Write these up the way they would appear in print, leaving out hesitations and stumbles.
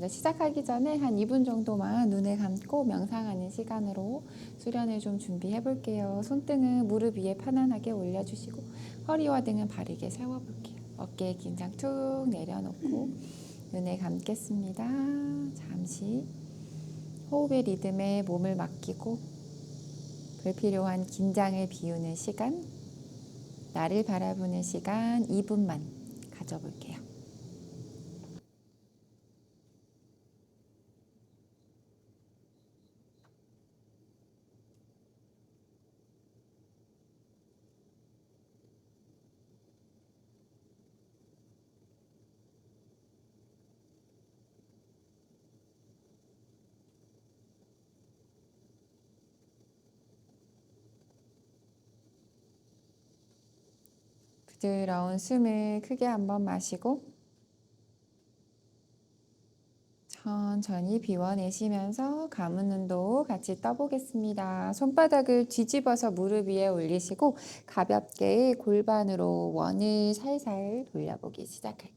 먼저 시작하기 전에 한 2분 정도만 눈을 감고 명상하는 시간으로 수련을 좀 준비해 볼게요. 손등은 무릎 위에 편안하게 올려주시고 허리와 등은 바르게 세워볼게요. 어깨에 긴장 툭 내려놓고 눈을 감겠습니다. 잠시 호흡의 리듬에 몸을 맡기고 불필요한 긴장을 비우는 시간, 나를 바라보는 시간 2분만 가져볼게요. 부드러운 숨을 크게 한번 마시고 천천히 비워내시면서 가문눈도 같이 떠보겠습니다. 손바닥을 뒤집어서 무릎 위에 올리시고 가볍게 골반으로 원을 살살 돌려보기 시작할게요.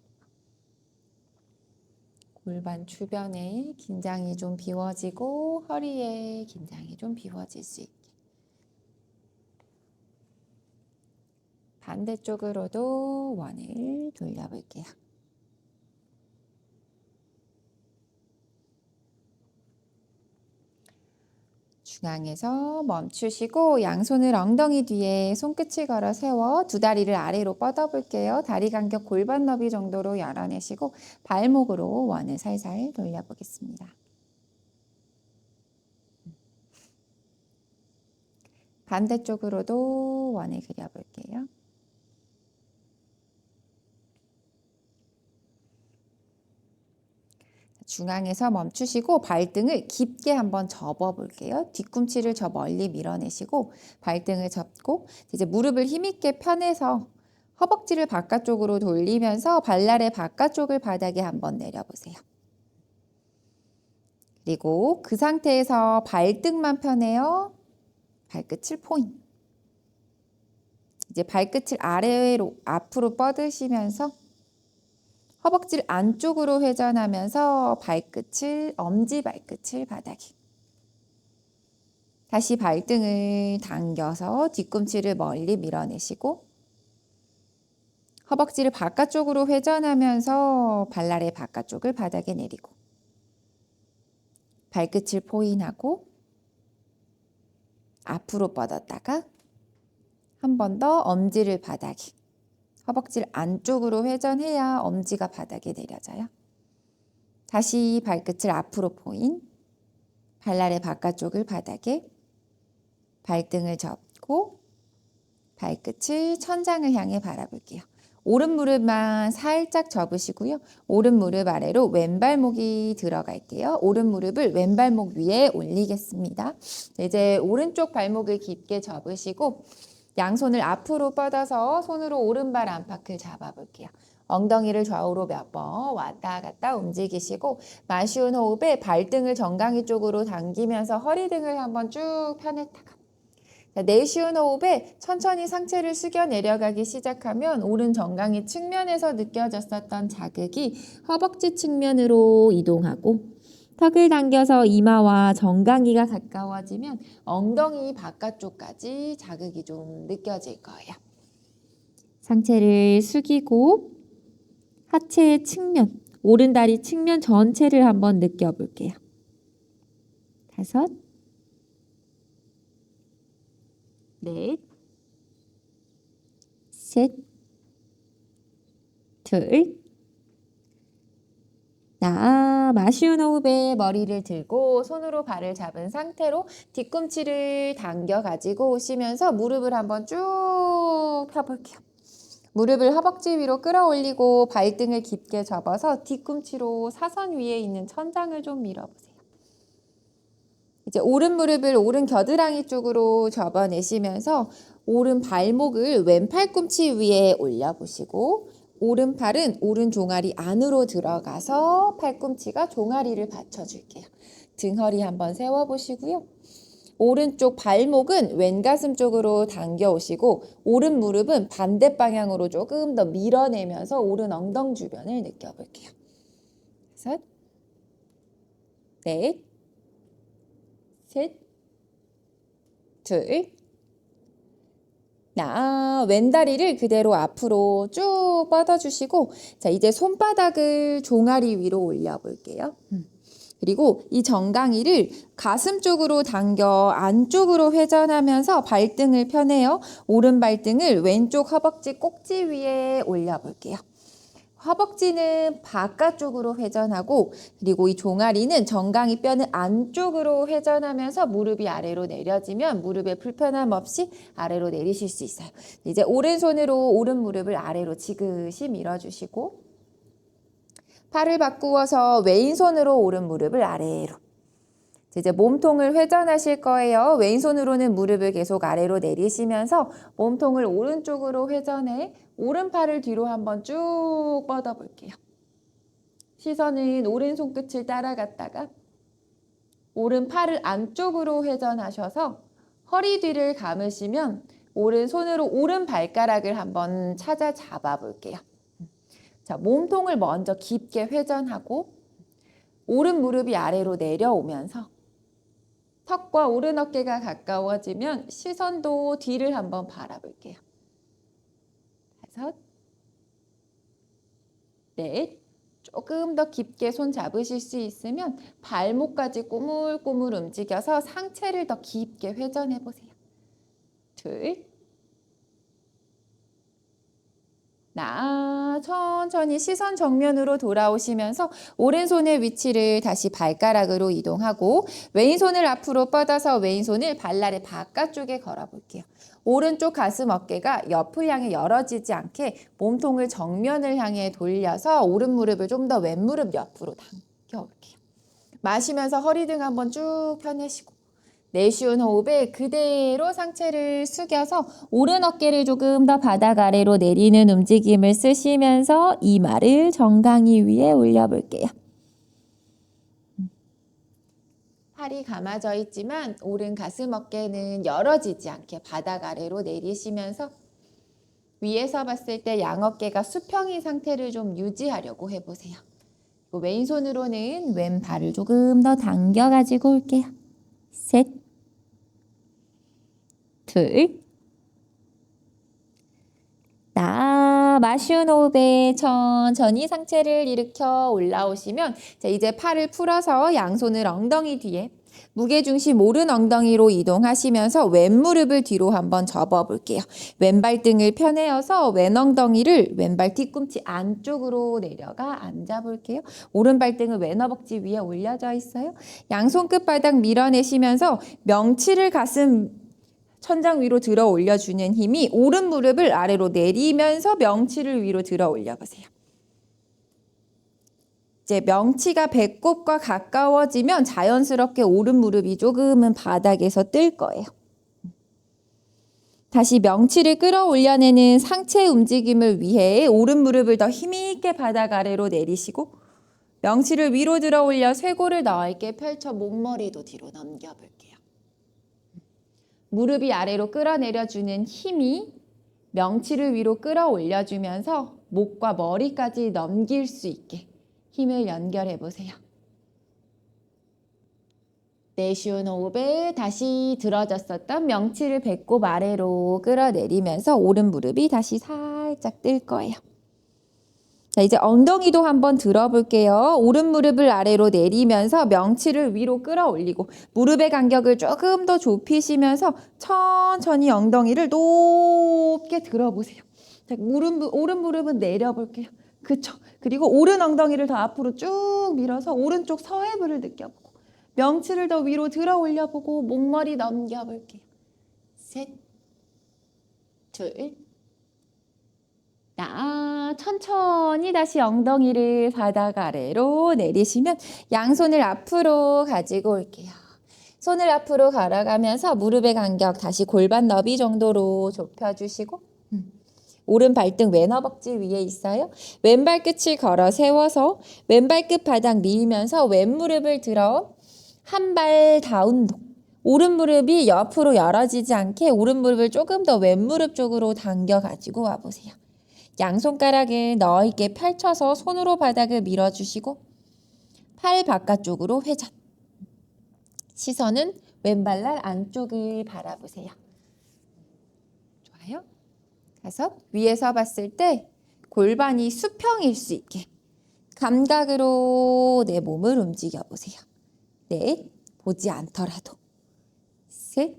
골반 주변에 긴장이 좀 비워지고 허리에 긴장이 좀 비워질 수 있게. 반대쪽으로도 원을 돌려볼게요. 중앙에서 멈추시고 양손을 엉덩이 뒤에 손끝을 걸어 세워 두 다리를 아래로 뻗어볼게요. 다리 간격 골반 너비 정도로 열어내시고 발목으로 원을 살살 돌려보겠습니다. 반대쪽으로도 원을 그려볼게요. 중앙에서 멈추시고 발등을 깊게 한번 접어볼게요. 뒤꿈치를 저 멀리 밀어내시고 발등을 접고 이제 무릎을 힘있게 펴내서 허벅지를 바깥쪽으로 돌리면서 발날의 바깥쪽을 바닥에 한번 내려보세요. 그리고 그 상태에서 발등만 펴내요. 발끝을 포인. 이제 발끝을 아래로 앞으로 뻗으시면서 허벅지를 안쪽으로 회전하면서 발끝을 엄지 발끝을 바닥에. 다시 발등을 당겨서 뒤꿈치를 멀리 밀어내시고 허벅지를 바깥쪽으로 회전하면서 발날의 바깥쪽을 바닥에 내리고 발끝을 포인하고 앞으로 뻗었다가 한 번 더 엄지를 바닥에. 허벅지를 안쪽으로 회전해야 엄지가 바닥에 내려져요. 다시 발끝을 앞으로 포인, 발날의 바깥쪽을 바닥에, 발등을 접고 발끝을 천장을 향해 바라볼게요. 오른 무릎만 살짝 접으시고요. 오른 무릎 아래로 왼발목이 들어갈게요. 오른 무릎을 왼발목 위에 올리겠습니다. 이제 오른쪽 발목을 깊게 접으시고 양손을 앞으로 뻗어서 손으로 오른발 안팎을 잡아볼게요. 엉덩이를 좌우로 몇 번 왔다 갔다 움직이시고 마쉬운 호흡에 발등을 정강이 쪽으로 당기면서 허리 등을 한번 쭉 펴냈다가 내쉬운 호흡에 천천히 상체를 숙여 내려가기 시작하면 오른 정강이 측면에서 느껴졌었던 자극이 허벅지 측면으로 이동하고 턱을 당겨서 이마와 정강이가 가까워지면 엉덩이 바깥쪽까지 자극이 좀 느껴질 거예요. 상체를 숙이고 하체의 측면, 오른다리 측면 전체를 한번 느껴볼게요. 5, 넷, 셋, 둘, 마쉬운 호흡에 머리를 들고 손으로 발을 잡은 상태로 뒤꿈치를 당겨 가지고 오시면서 무릎을 한번 쭉 펴볼게요. 무릎을 허벅지 위로 끌어올리고 발등을 깊게 접어서 뒤꿈치로 사선 위에 있는 천장을 좀 밀어보세요. 이제 오른 무릎을 오른 겨드랑이 쪽으로 접어내시면서 오른 발목을 왼 팔꿈치 위에 올려보시고 오른팔은 오른 종아리 안으로 들어가서 팔꿈치가 종아리를 받쳐줄게요. 등허리 한번 세워보시고요. 오른쪽 발목은 왼 가슴 쪽으로 당겨 오시고 오른 무릎은 반대 방향으로 조금 더 밀어내면서 오른 엉덩 주변을 느껴볼게요. 5, 넷, 셋, 둘, 왼다리를 그대로 앞으로 쭉 뻗어주시고, 자, 이제 손바닥을 종아리 위로 올려볼게요. 그리고 이 정강이를 가슴 쪽으로 당겨 안쪽으로 회전하면서 발등을 펴내요. 오른 발등을 왼쪽 허벅지 꼭지 위에 올려볼게요. 허벅지는 바깥쪽으로 회전하고, 그리고 이 종아리는 정강이 뼈는 안쪽으로 회전하면서 무릎이 아래로 내려지면 무릎에 불편함 없이 아래로 내리실 수 있어요. 이제 오른손으로 오른 무릎을 아래로 지그시 밀어주시고, 팔을 바꾸어서 왼손으로 오른 무릎을 아래로. 이제 몸통을 회전하실 거예요. 왼손으로는 무릎을 계속 아래로 내리시면서 몸통을 오른쪽으로 회전해 오른팔을 뒤로 한번 쭉 뻗어볼게요. 시선은 오른손 끝을 따라갔다가 오른팔을 안쪽으로 회전하셔서 허리 뒤를 감으시면 오른손으로 오른 발가락을 한번 찾아 잡아 볼게요. 자, 몸통을 먼저 깊게 회전하고 오른 무릎이 아래로 내려오면서 턱과 오른 어깨가 가까워지면 시선도 뒤를 한번 바라볼게요. 5, 넷, 조금 더 깊게 손 잡으실 수 있으면 발목까지 꾸물꾸물 움직여서 상체를 더 깊게 회전해 보세요. 2, 천천히 시선 정면으로 돌아오시면서 오른손의 위치를 다시 발가락으로 이동하고 왼손을 앞으로 뻗어서 왼손을 발날의 바깥쪽에 걸어볼게요. 오른쪽 가슴 어깨가 옆을 향해 열어지지 않게 몸통을 정면을 향해 돌려서 오른 무릎을 좀 더 왼무릎 옆으로 당겨올게요. 마시면서 허리 등 한번 쭉 펴내시고 내쉬운 호흡에 그대로 상체를 숙여서 오른 어깨를 조금 더 바닥 아래로 내리는 움직임을 쓰시면서 이마를 정강이 위에 올려볼게요. 팔이 감아져 있지만 오른 가슴 어깨는 열어지지 않게 바닥 아래로 내리시면서 위에서 봤을 때 양어깨가 수평인 상태를 좀 유지하려고 해보세요. 왼손으로는 왼발을 조금 더 당겨가지고 올게요. 셋, 둘, 마쉬운 호흡에 천천히 상체를 일으켜 올라오시면 자, 이제 팔을 풀어서 양손을 엉덩이 뒤에 무게중심 오른 엉덩이로 이동하시면서 왼무릎을 뒤로 한번 접어볼게요. 왼발등을 펴내어서 왼엉덩이를 왼발 뒤꿈치 안쪽으로 내려가 앉아볼게요. 오른발등은 왼허벅지 위에 올려져 있어요. 양손 끝바닥 밀어내시면서 명치를 가슴 천장 위로 들어 올려주는 힘이 오른 무릎을 아래로 내리면서 명치를 위로 들어 올려보세요. 이제 명치가 배꼽과 가까워지면 자연스럽게 오른 무릎이 조금은 바닥에서 뜰 거예요. 다시 명치를 끌어올려내는 상체 움직임을 위해 오른 무릎을 더 힘있게 바닥 아래로 내리시고 명치를 위로 들어 올려 쇄골을 넓게 펼쳐 목머리도 뒤로 넘겨볼게요. 무릎이 아래로 끌어내려주는 힘이 명치를 위로 끌어올려주면서 목과 머리까지 넘길 수 있게 힘을 연결해 보세요. 내쉬운 호흡에 다시 들어졌었던 명치를 배꼽 아래로 끌어내리면서 오른 무릎이 다시 살짝 뜰 거예요. 자, 이제 엉덩이도 한번 들어볼게요. 오른 무릎을 아래로 내리면서 명치를 위로 끌어올리고 무릎의 간격을 조금 더 좁히시면서 천천히 엉덩이를 높게 들어보세요. 자, 오른 무릎은 내려볼게요. 그쵸? 그리고 오른 엉덩이를 더 앞으로 쭉 밀어서 오른쪽 서해부를 느껴보고 명치를 더 위로 들어 올려보고 목머리 넘겨볼게요. 셋, 둘, 천천히 다시 엉덩이를 바닥 아래로 내리시면 양손을 앞으로 가지고 올게요. 손을 앞으로 갈아가면서 무릎의 간격 다시 골반 너비 정도로 좁혀주시고 오른 발등 왼 허벅지 위에 있어요. 왼발 끝을 걸어 세워서 왼발 끝 바닥 밀면서 왼 무릎을 들어 한 발 다운독. 오른 무릎이 옆으로 열어지지 않게 오른 무릎을 조금 더 왼 무릎 쪽으로 당겨 가지고 와보세요. 양손가락을 넓게 펼쳐서 손으로 바닥을 밀어주시고 팔 바깥쪽으로 회전. 시선은 왼발날 안쪽을 바라보세요. 좋아요. 5. 위에서 봤을 때 골반이 수평일 수 있게 감각으로 내 몸을 움직여 보세요. 4. 보지 않더라도. 3.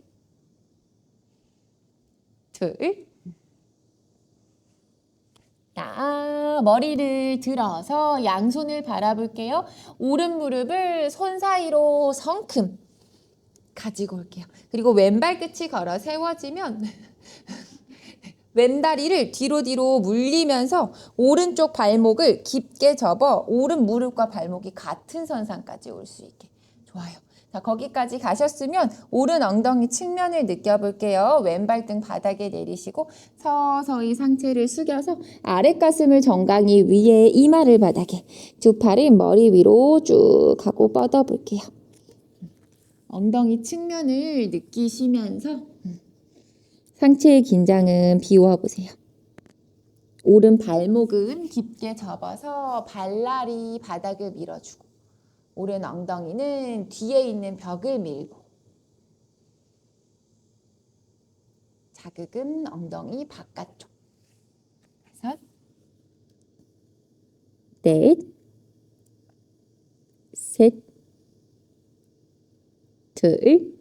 2. 자, 머리를 들어서 양손을 바라볼게요. 오른 무릎을 손 사이로 성큼 가지고 올게요. 그리고 왼발 끝이 걸어 세워지면 왼다리를 뒤로 물리면서 오른쪽 발목을 깊게 접어 오른 무릎과 발목이 같은 선상까지 올 수 있게. 좋아요. 자, 거기까지 가셨으면 오른 엉덩이 측면을 느껴볼게요. 왼발 등 바닥에 내리시고 서서히 상체를 숙여서 아랫가슴을 정강이 위에 이마를 바닥에 두 팔을 머리 위로 쭉 하고 뻗어볼게요. 엉덩이 측면을 느끼시면서 상체의 긴장은 비워보세요. 오른 발목은 깊게 접어서 발날이 바닥을 밀어주고 오른 엉덩이는 뒤에 있는 벽을 밀고 자극은 엉덩이 바깥쪽. 5, 4, 3, 2,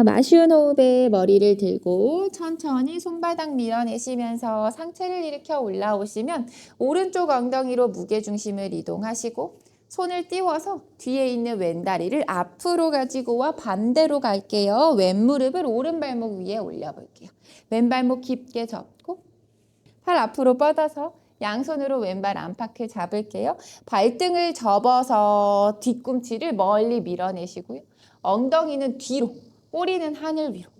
마쉬운 호흡에 머리를 들고 천천히 손바닥 밀어내시면서 상체를 일으켜 올라오시면 오른쪽 엉덩이로 무게중심을 이동하시고 손을 띄워서 뒤에 있는 왼다리를 앞으로 가지고 와 반대로 갈게요. 왼무릎을 오른발목 위에 올려볼게요. 왼발목 깊게 접고 팔 앞으로 뻗어서 양손으로 왼발 안팎을 잡을게요. 발등을 접어서 뒤꿈치를 멀리 밀어내시고요. 엉덩이는 뒤로, 꼬리는 하늘 위로.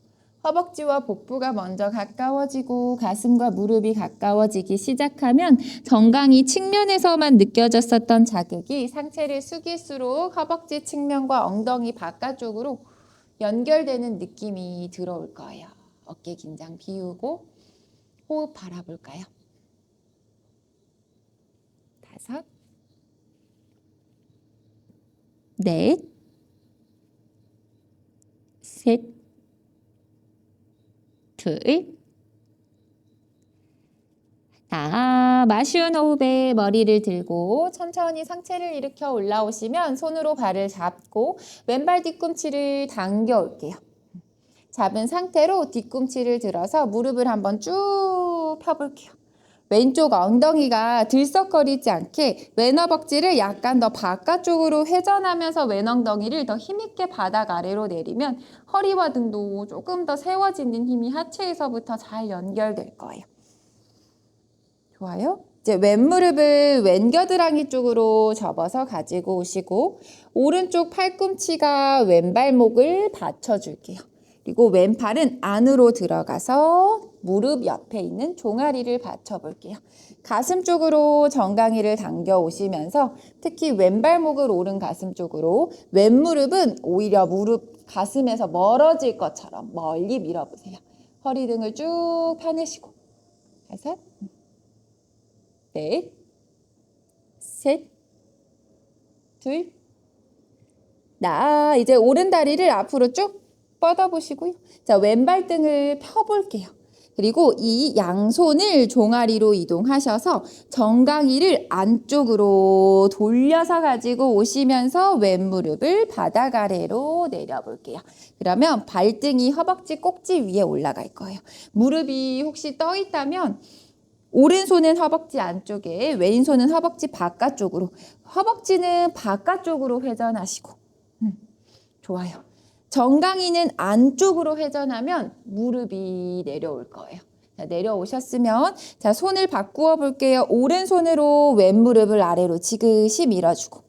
허벅지와 복부가 먼저 가까워지고 가슴과 무릎이 가까워지기 시작하면 정강이 측면에서만 느껴졌었던 자극이 상체를 숙일수록 허벅지 측면과 엉덩이 바깥쪽으로 연결되는 느낌이 들어올 거예요. 어깨 긴장 비우고 호흡 바라볼까요? 5, 4, 3, 2, 마쉬운 호흡에 머리를 들고 천천히 상체를 일으켜 올라오시면 손으로 발을 잡고 왼발 뒤꿈치를 당겨 올게요. 잡은 상태로 뒤꿈치를 들어서 무릎을 한번 쭉 펴볼게요. 왼쪽 엉덩이가 들썩거리지 않게 왼 허벅지를 약간 더 바깥쪽으로 회전하면서 왼 엉덩이를 더 힘있게 바닥 아래로 내리면 허리와 등도 조금 더 세워지는 힘이 하체에서부터 잘 연결될 거예요. 좋아요. 이제 왼무릎을 왼 겨드랑이 쪽으로 접어서 가지고 오시고 오른쪽 팔꿈치가 왼발목을 받쳐줄게요. 그리고 왼팔은 안으로 들어가서 무릎 옆에 있는 종아리를 받쳐볼게요. 가슴 쪽으로 정강이를 당겨 오시면서 특히 왼발목을 오른 가슴 쪽으로 왼무릎은 오히려 무릎 가슴에서 멀어질 것처럼 멀리 밀어보세요. 허리 등을 쭉 펴내시고 5, 4, 3, 2, 이제 오른 다리를 앞으로 쭉 뻗어보시고요. 자, 왼발 등을 펴볼게요. 그리고 이 양손을 종아리로 이동하셔서 정강이를 안쪽으로 돌려서 가지고 오시면서 왼무릎을 바닥 아래로 내려볼게요. 그러면 발등이 허벅지 꼭지 위에 올라갈 거예요. 무릎이 혹시 떠 있다면 오른손은 허벅지 안쪽에 왼손은 허벅지 바깥쪽으로 허벅지는 바깥쪽으로 회전하시고 좋아요. 정강이는 안쪽으로 회전하면 무릎이 내려올 거예요. 자, 내려오셨으면 자, 손을 바꾸어 볼게요. 오른손으로 왼무릎을 아래로 지그시 밀어주고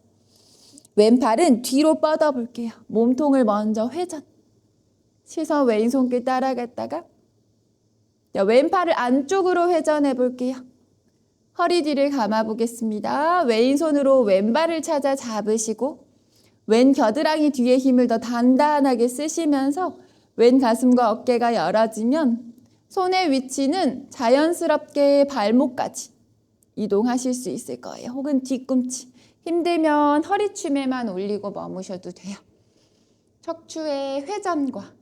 왼팔은 뒤로 뻗어 볼게요. 몸통을 먼저 회전. 시선 왼손길 따라갔다가 자, 왼팔을 안쪽으로 회전해 볼게요. 허리 뒤를 감아 보겠습니다. 왼손으로 왼발을 찾아 잡으시고 왼 겨드랑이 뒤에 힘을 더 단단하게 쓰시면서 왼 가슴과 어깨가 열어지면 손의 위치는 자연스럽게 발목까지 이동하실 수 있을 거예요. 혹은 뒤꿈치. 힘들면 허리춤에만 올리고 머무셔도 돼요. 척추의 회전과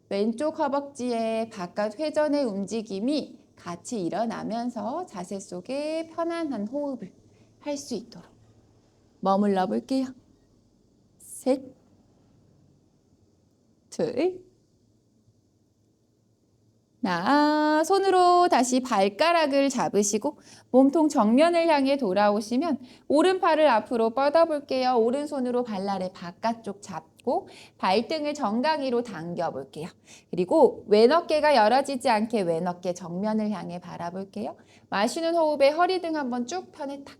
왼쪽 허벅지의 바깥 회전의 움직임이 같이 일어나면서 자세 속에 편안한 호흡을 할 수 있도록 머물러 볼게요. 셋, 둘, 손으로 다시 발가락을 잡으시고 몸통 정면을 향해 돌아오시면 오른팔을 앞으로 뻗어볼게요. 오른손으로 발날의 바깥쪽 잡고 발등을 정강이로 당겨볼게요. 그리고 왼어깨가 열어지지 않게 왼어깨 정면을 향해 바라볼게요. 마시는 호흡에 허리 등 한번 쭉 펴냈다가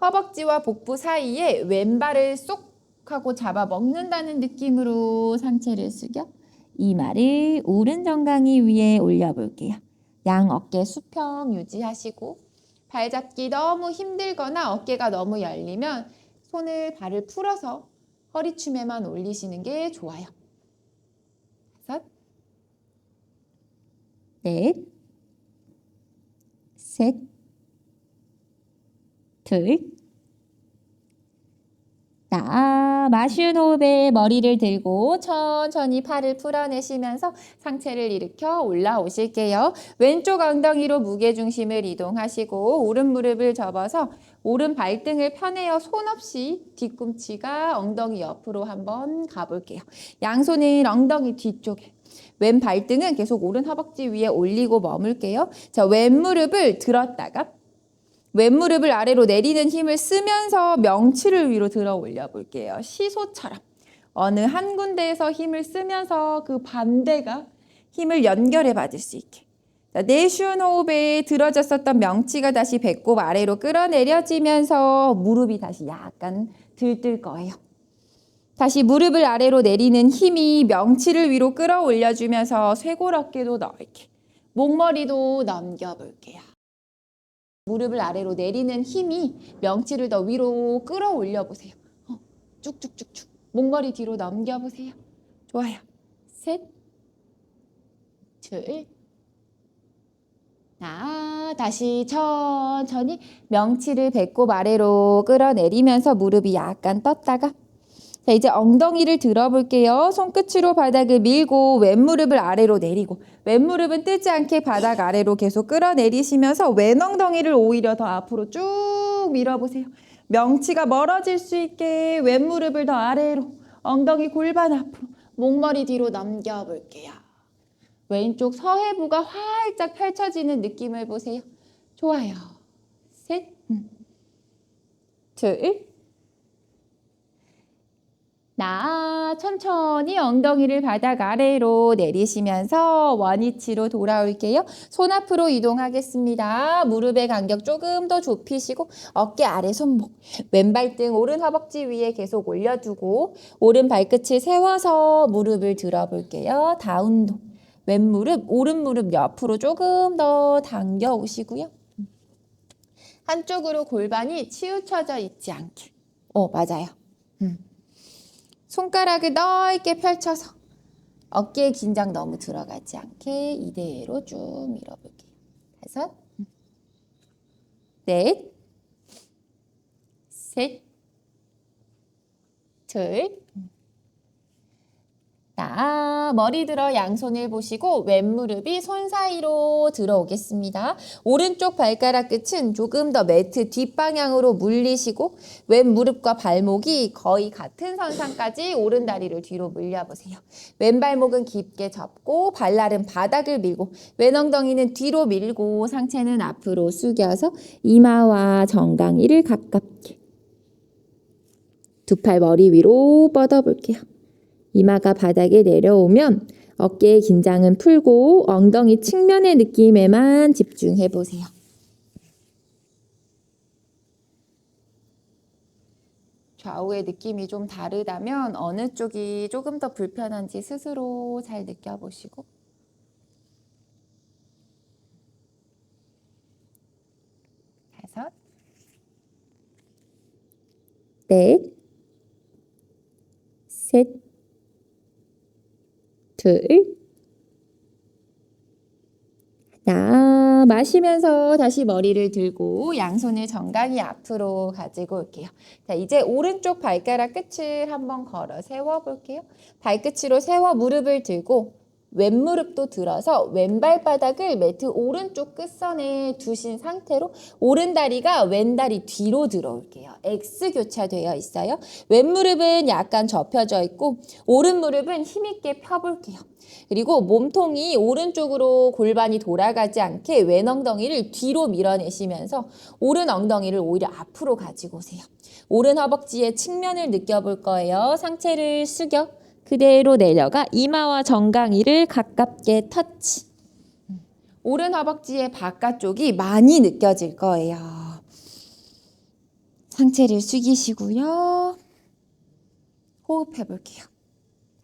허벅지와 복부 사이에 왼발을 쏙 하고 잡아 먹는다는 느낌으로 상체를 숙여 이마를 오른 정강이 위에 올려볼게요. 양 어깨 수평 유지하시고 발 잡기 너무 힘들거나 어깨가 너무 열리면 손을 발을 풀어서 허리춤에만 올리시는 게 좋아요. 5, 넷, 셋, 둘, 마쉬운 호흡에 머리를 들고 천천히 팔을 풀어내시면서 상체를 일으켜 올라오실게요. 왼쪽 엉덩이로 무게중심을 이동하시고 오른 무릎을 접어서 오른 발등을 펴내어 손 없이 뒤꿈치가 엉덩이 옆으로 한번 가볼게요. 양손은 엉덩이 뒤쪽에 왼 발등은 계속 오른 허벅지 위에 올리고 머물게요. 자, 왼 무릎을 들었다가 왼무릎을 아래로 내리는 힘을 쓰면서 명치를 위로 들어 올려 볼게요. 시소처럼 어느 한 군데에서 힘을 쓰면서 그 반대가 힘을 연결해 받을 수 있게. 자, 내쉬운 호흡에 들어졌었던 명치가 다시 배꼽 아래로 끌어내려지면서 무릎이 다시 약간 들뜰 거예요. 다시 무릎을 아래로 내리는 힘이 명치를 위로 끌어올려주면서 쇄골 어깨도 넓게, 목머리도 넘겨볼게요. 무릎을 아래로 내리는 힘이 명치를 더 위로 끌어올려 보세요. 쭉쭉쭉쭉. 목머리 뒤로 넘겨보세요. 좋아요. 셋, 둘, 다시 천천히 명치를 배꼽 아래로 끌어내리면서 무릎이 약간 떴다가 자, 이제 엉덩이를 들어볼게요. 손끝으로 바닥을 밀고 왼무릎을 아래로 내리고 왼무릎은 뜨지 않게 바닥 아래로 계속 끌어내리시면서 왼 엉덩이를 오히려 더 앞으로 쭉 밀어보세요. 명치가 멀어질 수 있게 왼무릎을 더 아래로 엉덩이 골반 앞으로 목머리 뒤로 넘겨볼게요. 왼쪽 서해부가 활짝 펼쳐지는 느낌을 보세요. 좋아요. 셋, 둘, 천천히 엉덩이를 바닥 아래로 내리시면서 원위치로 돌아올게요. 손 앞으로 이동하겠습니다. 무릎의 간격 조금 더 좁히시고 어깨 아래 손목, 왼발등 오른 허벅지 위에 계속 올려두고 오른 발끝을 세워서 무릎을 들어볼게요. 다운독, 왼무릎, 오른 무릎 옆으로 조금 더 당겨 오시고요. 한쪽으로 골반이 치우쳐져 있지 않게. 맞아요. 손가락을 넓게 펼쳐서 어깨에 긴장 너무 들어가지 않게 이대로 쭉 밀어볼게요. 5, 넷, 셋, 둘, 머리 들어 양손을 보시고 왼무릎이 손 사이로 들어오겠습니다. 오른쪽 발가락 끝은 조금 더 매트 뒷방향으로 물리시고 왼무릎과 발목이 거의 같은 선상까지 오른 다리를 뒤로 물려보세요. 왼발목은 깊게 접고 발날은 바닥을 밀고 왼 엉덩이는 뒤로 밀고 상체는 앞으로 숙여서 이마와 정강이를 가깝게 두 팔 머리 위로 뻗어볼게요. 이마가 바닥에 내려오면 어깨의 긴장은 풀고 엉덩이 측면의 느낌에만 집중해 보세요. 좌우의 느낌이 좀 다르다면 어느 쪽이 조금 더 불편한지 스스로 잘 느껴보시고 5, 넷, 셋, 둘, 마시면서 다시 머리를 들고 양손을 정강이 앞으로 가지고 올게요. 자, 이제 오른쪽 발가락 끝을 한번 걸어 세워 볼게요. 발끝으로 세워 무릎을 들고 왼무릎도 들어서 왼발바닥을 매트 오른쪽 끝선에 두신 상태로 오른다리가 왼다리 뒤로 들어올게요. X 교차되어 있어요. 왼무릎은 약간 접혀져 있고 오른무릎은 힘있게 펴볼게요. 그리고 몸통이 오른쪽으로 골반이 돌아가지 않게 왼 엉덩이를 뒤로 밀어내시면서 오른 엉덩이를 오히려 앞으로 가지고 오세요. 오른 허벅지의 측면을 느껴볼 거예요. 상체를 숙여 그대로 내려가 이마와 정강이를 가깝게 터치. 오른 허벅지의 바깥쪽이 많이 느껴질 거예요. 상체를 숙이시고요. 호흡해 볼게요.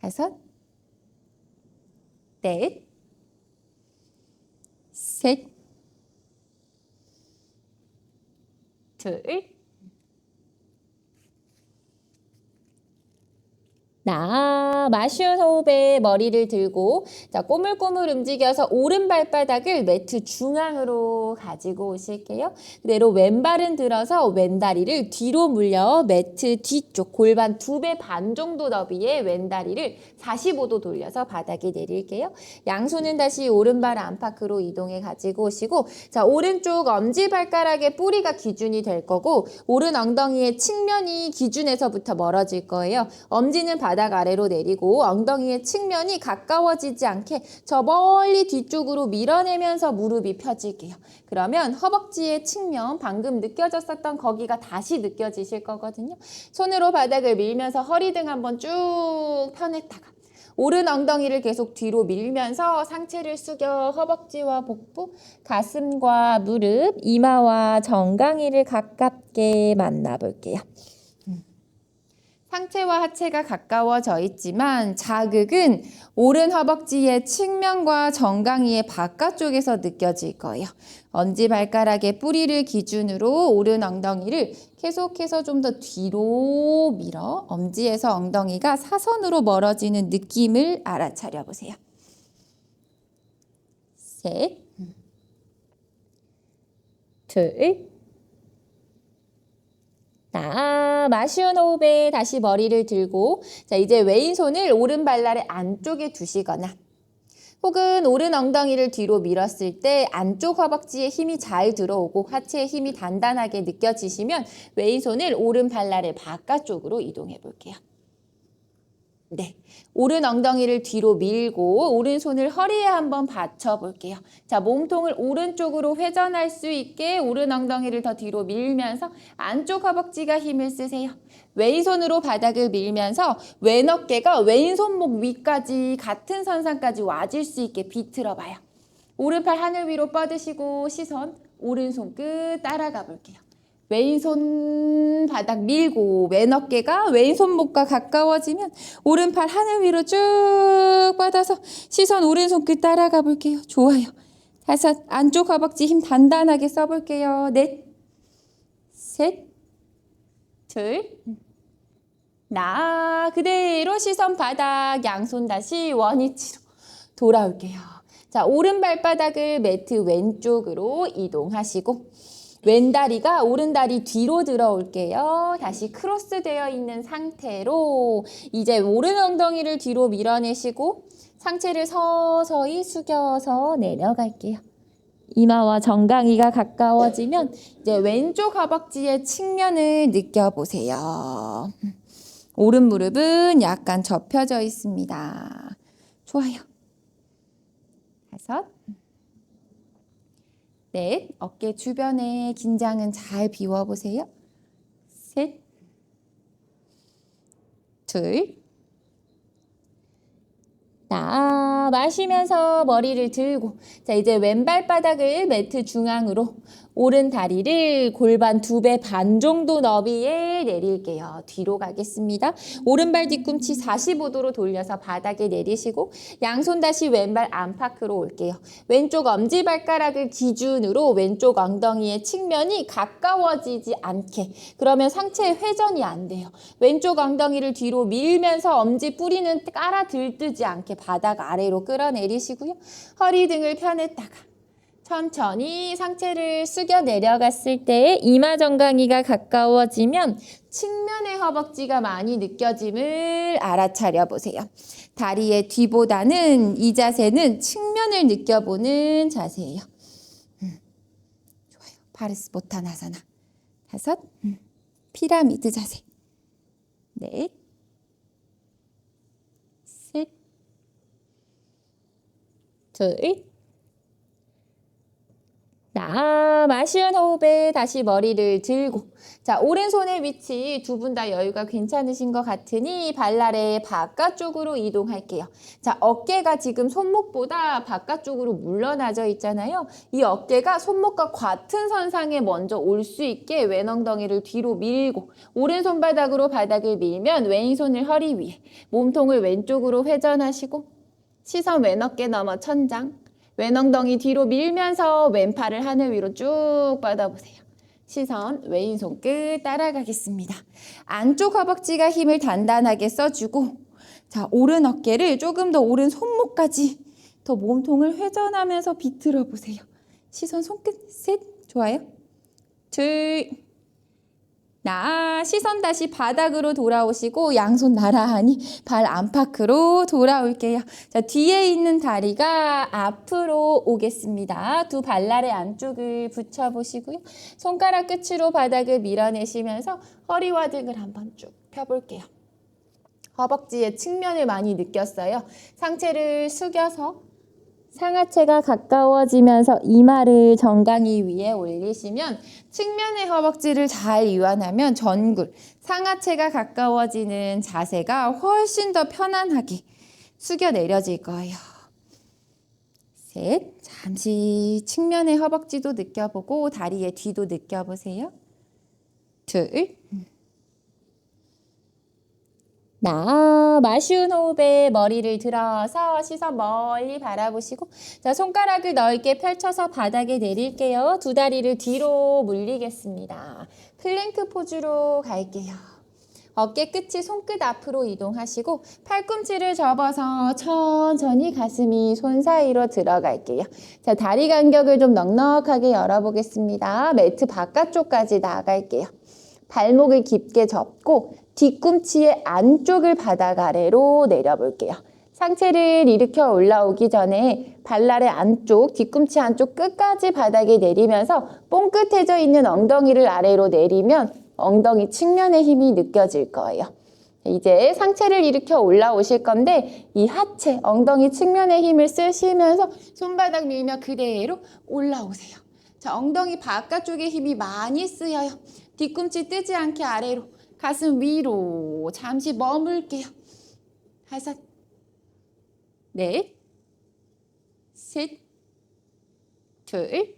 5, 넷, 셋, 둘, 마쉬운 호흡에 머리를 들고 자 꼬물꼬물 움직여서 오른 발바닥을 매트 중앙으로 가지고 오실게요. 그대로 왼발은 들어서 왼다리를 뒤로 물려 매트 뒤쪽 골반 2배 반 정도 너비의 왼다리를 45도 돌려서 바닥에 내릴게요. 양손은 다시 오른발 안팎으로 이동해 가지고 오시고 자 오른쪽 엄지발가락의 뿌리가 기준이 될 거고 오른 엉덩이의 측면이 기준에서부터 멀어질 거예요. 엄지는 바닥 아래로 내리고 엉덩이의 측면이 가까워지지 않게 저 멀리 뒤쪽으로 밀어내면서 무릎이 펴질게요. 그러면 허벅지의 측면 방금 느껴졌었던 거기가 다시 느껴지실 거거든요. 손으로 바닥을 밀면서 허리 등 한번 쭉 펴냈다가 오른 엉덩이를 계속 뒤로 밀면서 상체를 숙여 허벅지와 복부, 가슴과 무릎, 이마와 정강이를 가깝게 만나볼게요. 상체와 하체가 가까워져 있지만 자극은 오른 허벅지의 측면과 정강이의 바깥쪽에서 느껴질 거예요. 엄지발가락의 뿌리를 기준으로 오른 엉덩이를 계속해서 좀 더 뒤로 밀어 엄지에서 엉덩이가 사선으로 멀어지는 느낌을 알아차려 보세요. 셋, 둘, 마쉬운 호흡에 다시 머리를 들고 자 이제 왼손을 오른 발날의 안쪽에 두시거나 혹은 오른 엉덩이를 뒤로 밀었을 때 안쪽 허벅지에 힘이 잘 들어오고 하체에 힘이 단단하게 느껴지시면 왼손을 오른 발날의 바깥쪽으로 이동해 볼게요. 네, 오른 엉덩이를 뒤로 밀고 오른손을 허리에 한번 받쳐 볼게요. 자, 몸통을 오른쪽으로 회전할 수 있게 오른 엉덩이를 더 뒤로 밀면서 안쪽 허벅지가 힘을 쓰세요. 왼손으로 바닥을 밀면서 왼 어깨가 왼손목 위까지 같은 선상까지 와줄 수 있게 비틀어 봐요. 오른팔 하늘 위로 뻗으시고 시선 오른손 끝 따라가 볼게요. 왼손 바닥 밀고 왼 어깨가 왼손목과 가까워지면 오른팔 하늘 위로 쭉 뻗어서 시선 오른손 끝 따라가 볼게요. 좋아요. 5, 안쪽 허벅지 힘 단단하게 써볼게요. 넷, 셋, 둘, 그대로 시선 바닥 양손 다시 원위치로 돌아올게요. 자, 오른 발바닥을 매트 왼쪽으로 이동하시고 왼다리가 오른다리 뒤로 들어올게요. 다시 크로스 되어 있는 상태로 이제 오른 엉덩이를 뒤로 밀어내시고 상체를 서서히 숙여서 내려갈게요. 이마와 정강이가 가까워지면 이제 왼쪽 허벅지의 측면을 느껴보세요. 오른 무릎은 약간 접혀져 있습니다. 좋아요. 5, 넷, 어깨 주변에 긴장은 잘 비워보세요. 셋, 둘, 마시면서 머리를 들고 자 이제 왼발바닥을 매트 중앙으로 오른 다리를 골반 2배 반 정도 너비에 내릴게요. 뒤로 가겠습니다. 오른발 뒤꿈치 45도로 돌려서 바닥에 내리시고 양손 다시 왼발 안팎으로 올게요. 왼쪽 엄지발가락을 기준으로 왼쪽 엉덩이의 측면이 가까워지지 않게 그러면 상체에 회전이 안 돼요. 왼쪽 엉덩이를 뒤로 밀면서 엄지 뿌리는 깔아 들뜨지 않게 바닥 아래로 끌어내리시고요. 허리 등을 펴냈다가 천천히 상체를 숙여 내려갔을 때 이마 정강이가 가까워지면 측면의 허벅지가 많이 느껴짐을 알아차려 보세요. 다리의 뒤보다는 이 자세는 측면을 느껴보는 자세예요. 좋아요. 파르스보타나사나. 5, 피라미드 자세. 4, 3, 2, 마쉬운 호흡에 다시 머리를 들고. 자, 오른손의 위치 두 분 다 여유가 괜찮으신 것 같으니 발날의 바깥쪽으로 이동할게요. 자, 어깨가 지금 손목보다 바깥쪽으로 물러나져 있잖아요. 이 어깨가 손목과 같은 선상에 먼저 올 수 있게 왼 엉덩이를 뒤로 밀고 오른손바닥으로 바닥을 밀면 왼손을 허리 위에, 몸통을 왼쪽으로 회전하시고 시선 왼 어깨 넘어 천장. 왼 엉덩이 뒤로 밀면서 왼팔을 하늘 위로 쭉 뻗어보세요. 시선 왼손 끝 따라가겠습니다. 안쪽 허벅지가 힘을 단단하게 써주고, 자, 오른 어깨를 조금 더 오른 손목까지 더 몸통을 회전하면서 비틀어 보세요. 시선 손끝 셋. 좋아요. 둘. 시선 다시 바닥으로 돌아오시고 양손 나란히 발 안팎으로 돌아올게요. 자, 뒤에 있는 다리가 앞으로 오겠습니다. 두 발날의 안쪽을 붙여보시고요. 손가락 끝으로 바닥을 밀어내시면서 허리와 등을 한번 쭉 펴볼게요. 허벅지의 측면을 많이 느꼈어요. 상체를 숙여서 상하체가 가까워지면서 이마를 정강이 위에 올리시면 측면의 허벅지를 잘 이완하면 전굴, 상하체가 가까워지는 자세가 훨씬 더 편안하게 숙여 내려질 거예요. 셋, 잠시 측면의 허벅지도 느껴보고 다리의 뒤도 느껴보세요. 둘, 마쉬운 호흡에 머리를 들어서 시선 멀리 바라보시고, 자, 손가락을 넓게 펼쳐서 바닥에 내릴게요. 두 다리를 뒤로 물리겠습니다. 플랭크 포즈로 갈게요. 어깨 끝이 손끝 앞으로 이동하시고 팔꿈치를 접어서 천천히 가슴이 손 사이로 들어갈게요. 자, 다리 간격을 좀 넉넉하게 열어보겠습니다. 매트 바깥쪽까지 나갈게요. 발목을 깊게 접고 뒤꿈치의 안쪽을 바닥 아래로 내려볼게요. 상체를 일으켜 올라오기 전에 발날의 안쪽, 뒤꿈치 안쪽 끝까지 바닥에 내리면서 뽕긋해져 있는 엉덩이를 아래로 내리면 엉덩이 측면의 힘이 느껴질 거예요. 이제 상체를 일으켜 올라오실 건데 이 하체, 엉덩이 측면의 힘을 쓰시면서 손바닥 밀며 그대로 올라오세요. 자, 엉덩이 바깥쪽에 힘이 많이 쓰여요. 뒤꿈치 뜨지 않게 아래로, 가슴 위로 잠시 머물게요. 5, 넷, 셋, 둘,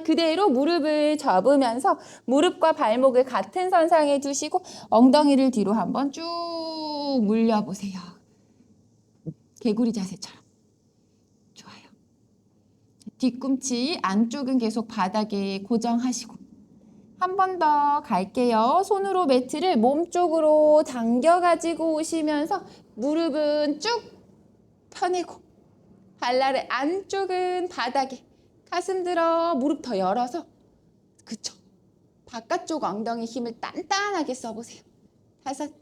그대로 무릎을 접으면서 무릎과 발목을 같은 선상에 두시고 엉덩이를 뒤로 한번 쭉 물려보세요. 개구리 자세처럼. 좋아요. 뒤꿈치 안쪽은 계속 바닥에 고정하시고 한 번 더 갈게요. 손으로 매트를 몸쪽으로 당겨 가지고 오시면서 무릎은 쭉 펴내고 발날의 안쪽은 바닥에, 가슴 들어 무릎 더 열어서, 그쵸, 바깥쪽 엉덩이 힘을 단단하게 써보세요. 5,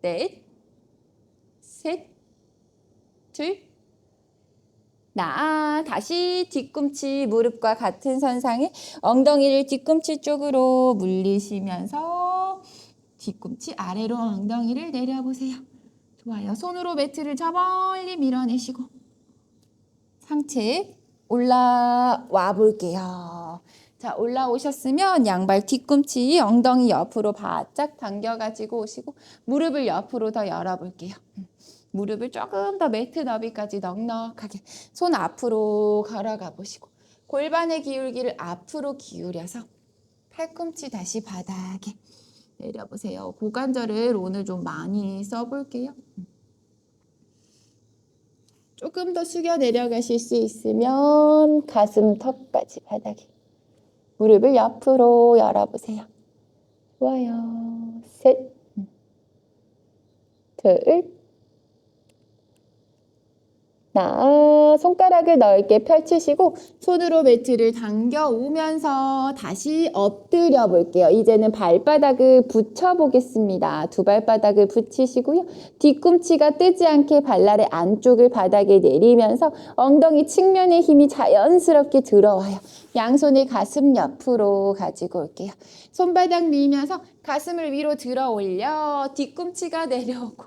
넷, 셋, 둘, 다시 뒤꿈치 무릎과 같은 선상에 엉덩이를 뒤꿈치 쪽으로 물리시면서 뒤꿈치 아래로 엉덩이를 내려보세요. 좋아요. 손으로 매트를 저 멀리 밀어내시고 상체 올라와 볼게요. 자, 올라오셨으면 양발 뒤꿈치 엉덩이 옆으로 바짝 당겨가지고 오시고 무릎을 옆으로 더 열어볼게요. 무릎을 조금 더 매트 너비까지 넉넉하게 손 앞으로 걸어가 보시고 골반의 기울기를 앞으로 기울여서 팔꿈치 다시 바닥에 내려보세요. 고관절을 오늘 좀 많이 써볼게요. 조금 더 숙여 내려가실 수 있으면 가슴 턱까지 바닥에 무릎을 옆으로 열어보세요. 좋아요. 셋, 둘, 손가락을 넓게 펼치시고 손으로 매트를 당겨 오면서 다시 엎드려 볼게요. 이제는 발바닥을 붙여 보겠습니다. 두 발바닥을 붙이시고요. 뒤꿈치가 뜨지 않게 발날의 안쪽을 바닥에 내리면서 엉덩이 측면의 힘이 자연스럽게 들어와요. 양손을 가슴 옆으로 가지고 올게요. 손바닥 밀면서 가슴을 위로 들어 올려 뒤꿈치가 내려오고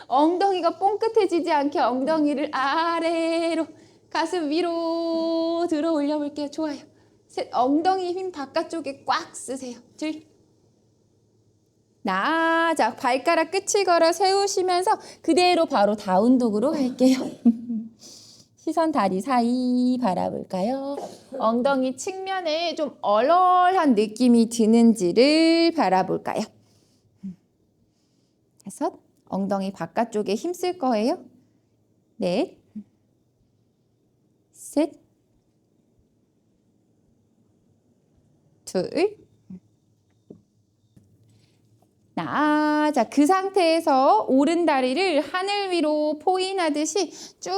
엉덩이가 뽕긋해지지 않게 ong덩이를 아래로 가슴 위로 들어 올려 볼게요. 좋아요. 셋, 엉덩이 힘 바깥쪽에 꽉 쓰세요. 둘. 자, 발가락 끝을 걸어 세우시면서 그대로 바로 다운독으로 갈게요. 시선 다리 사이 바라볼까요? 엉덩이 측면에 좀 얼얼한 느낌이 드는지를 바라볼까요? 5, 엉덩이 바깥쪽에 힘쓸 거예요. 4, 3, 2, 자, 그 상태에서 오른 다리를 하늘 위로 포인하듯이 쭉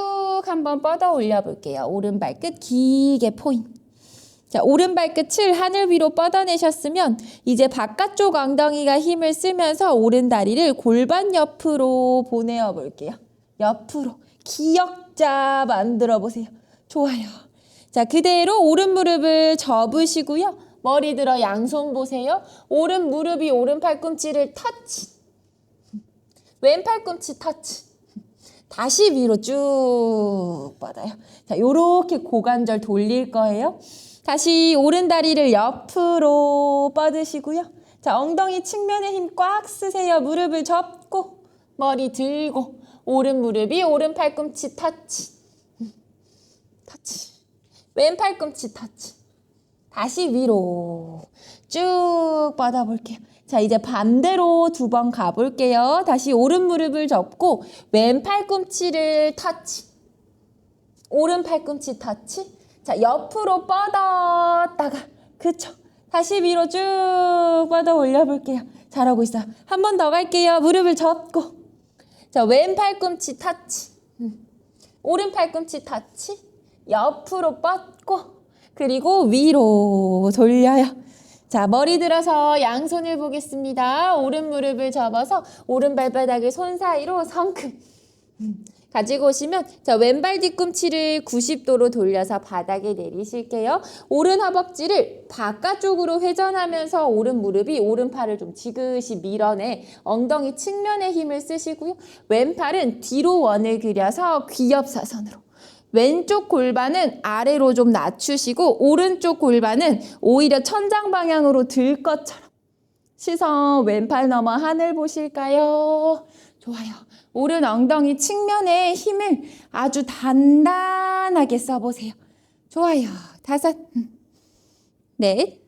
한번 뻗어 올려 볼게요. 오른 발끝 길게 포인. 자, 오른 발끝을 하늘 위로 뻗어내셨으면 이제 바깥쪽 엉덩이가 힘을 쓰면서 오른 다리를 골반 옆으로 보내어 볼게요. 옆으로 기역자 만들어 보세요. 좋아요. 자, 그대로 오른 무릎을 접으시고요. 머리 들어 양손 보세요. 오른 무릎이 오른 팔꿈치를 터치. 왼 팔꿈치 터치. 다시 위로 쭉 뻗어요. 자, 요렇게 고관절 돌릴 거예요. 다시 오른 다리를 옆으로 뻗으시고요. 자, 엉덩이 측면에 힘 꽉 쓰세요. 무릎을 접고 머리 들고 오른 무릎이 오른 팔꿈치 터치. 터치. 왼 팔꿈치 터치. 다시 위로 쭉 뻗어볼게요. 자, 이제 반대로 2번 가볼게요. 다시 오른 무릎을 접고 왼 팔꿈치를 터치. 오른 팔꿈치 터치. 자, 옆으로 뻗었다가 그쵸. 다시 위로 쭉 뻗어 올려볼게요. 잘하고 있어요. 한 번 더 갈게요. 무릎을 접고 자, 왼 팔꿈치 터치. 오른 팔꿈치 터치. 옆으로 뻗고 그리고 위로 돌려요. 자, 머리 들어서 양손을 보겠습니다. 오른 무릎을 접어서 오른 발바닥을 손 사이로 성큼 가지고 오시면 자, 왼발 뒤꿈치를 90도로 돌려서 바닥에 내리실게요. 오른 허벅지를 바깥쪽으로 회전하면서 오른 무릎이 오른 팔을 좀 지그시 밀어내 엉덩이 측면에 힘을 쓰시고요. 왼팔은 뒤로 원을 그려서 귀엽사선으로. 왼쪽 골반은 아래로 좀 낮추시고 오른쪽 골반은 오히려 천장 방향으로 들 것처럼 시선 왼팔 넘어 하늘 보실까요? 좋아요. 오른 엉덩이 측면에 힘을 아주 단단하게 써보세요. 좋아요. 5, 4, 3, 2,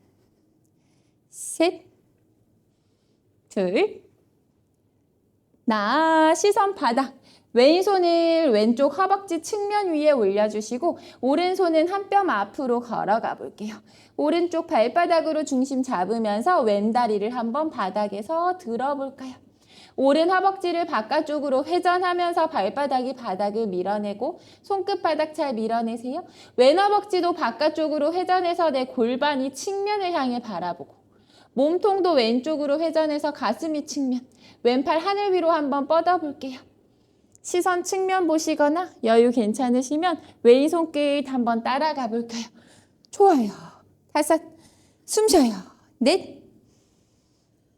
시선 바닥. 왼손을 왼쪽 허벅지 측면 위에 올려주시고 오른손은 한 뼘 앞으로 걸어가 볼게요. 오른쪽 발바닥으로 중심 잡으면서 왼다리를 한번 바닥에서 들어볼까요? 오른 허벅지를 바깥쪽으로 회전하면서 발바닥이 바닥을 밀어내고 손끝바닥 잘 밀어내세요. 왼 허벅지도 바깥쪽으로 회전해서 내 골반이 측면을 향해 바라보고 몸통도 왼쪽으로 회전해서 가슴이 측면, 왼팔 하늘 위로 한번 뻗어볼게요. 시선 측면 보시거나 여유 괜찮으시면 왼손끝 한번 따라가 볼까요? 좋아요. 5, 숨 쉬어요. 4,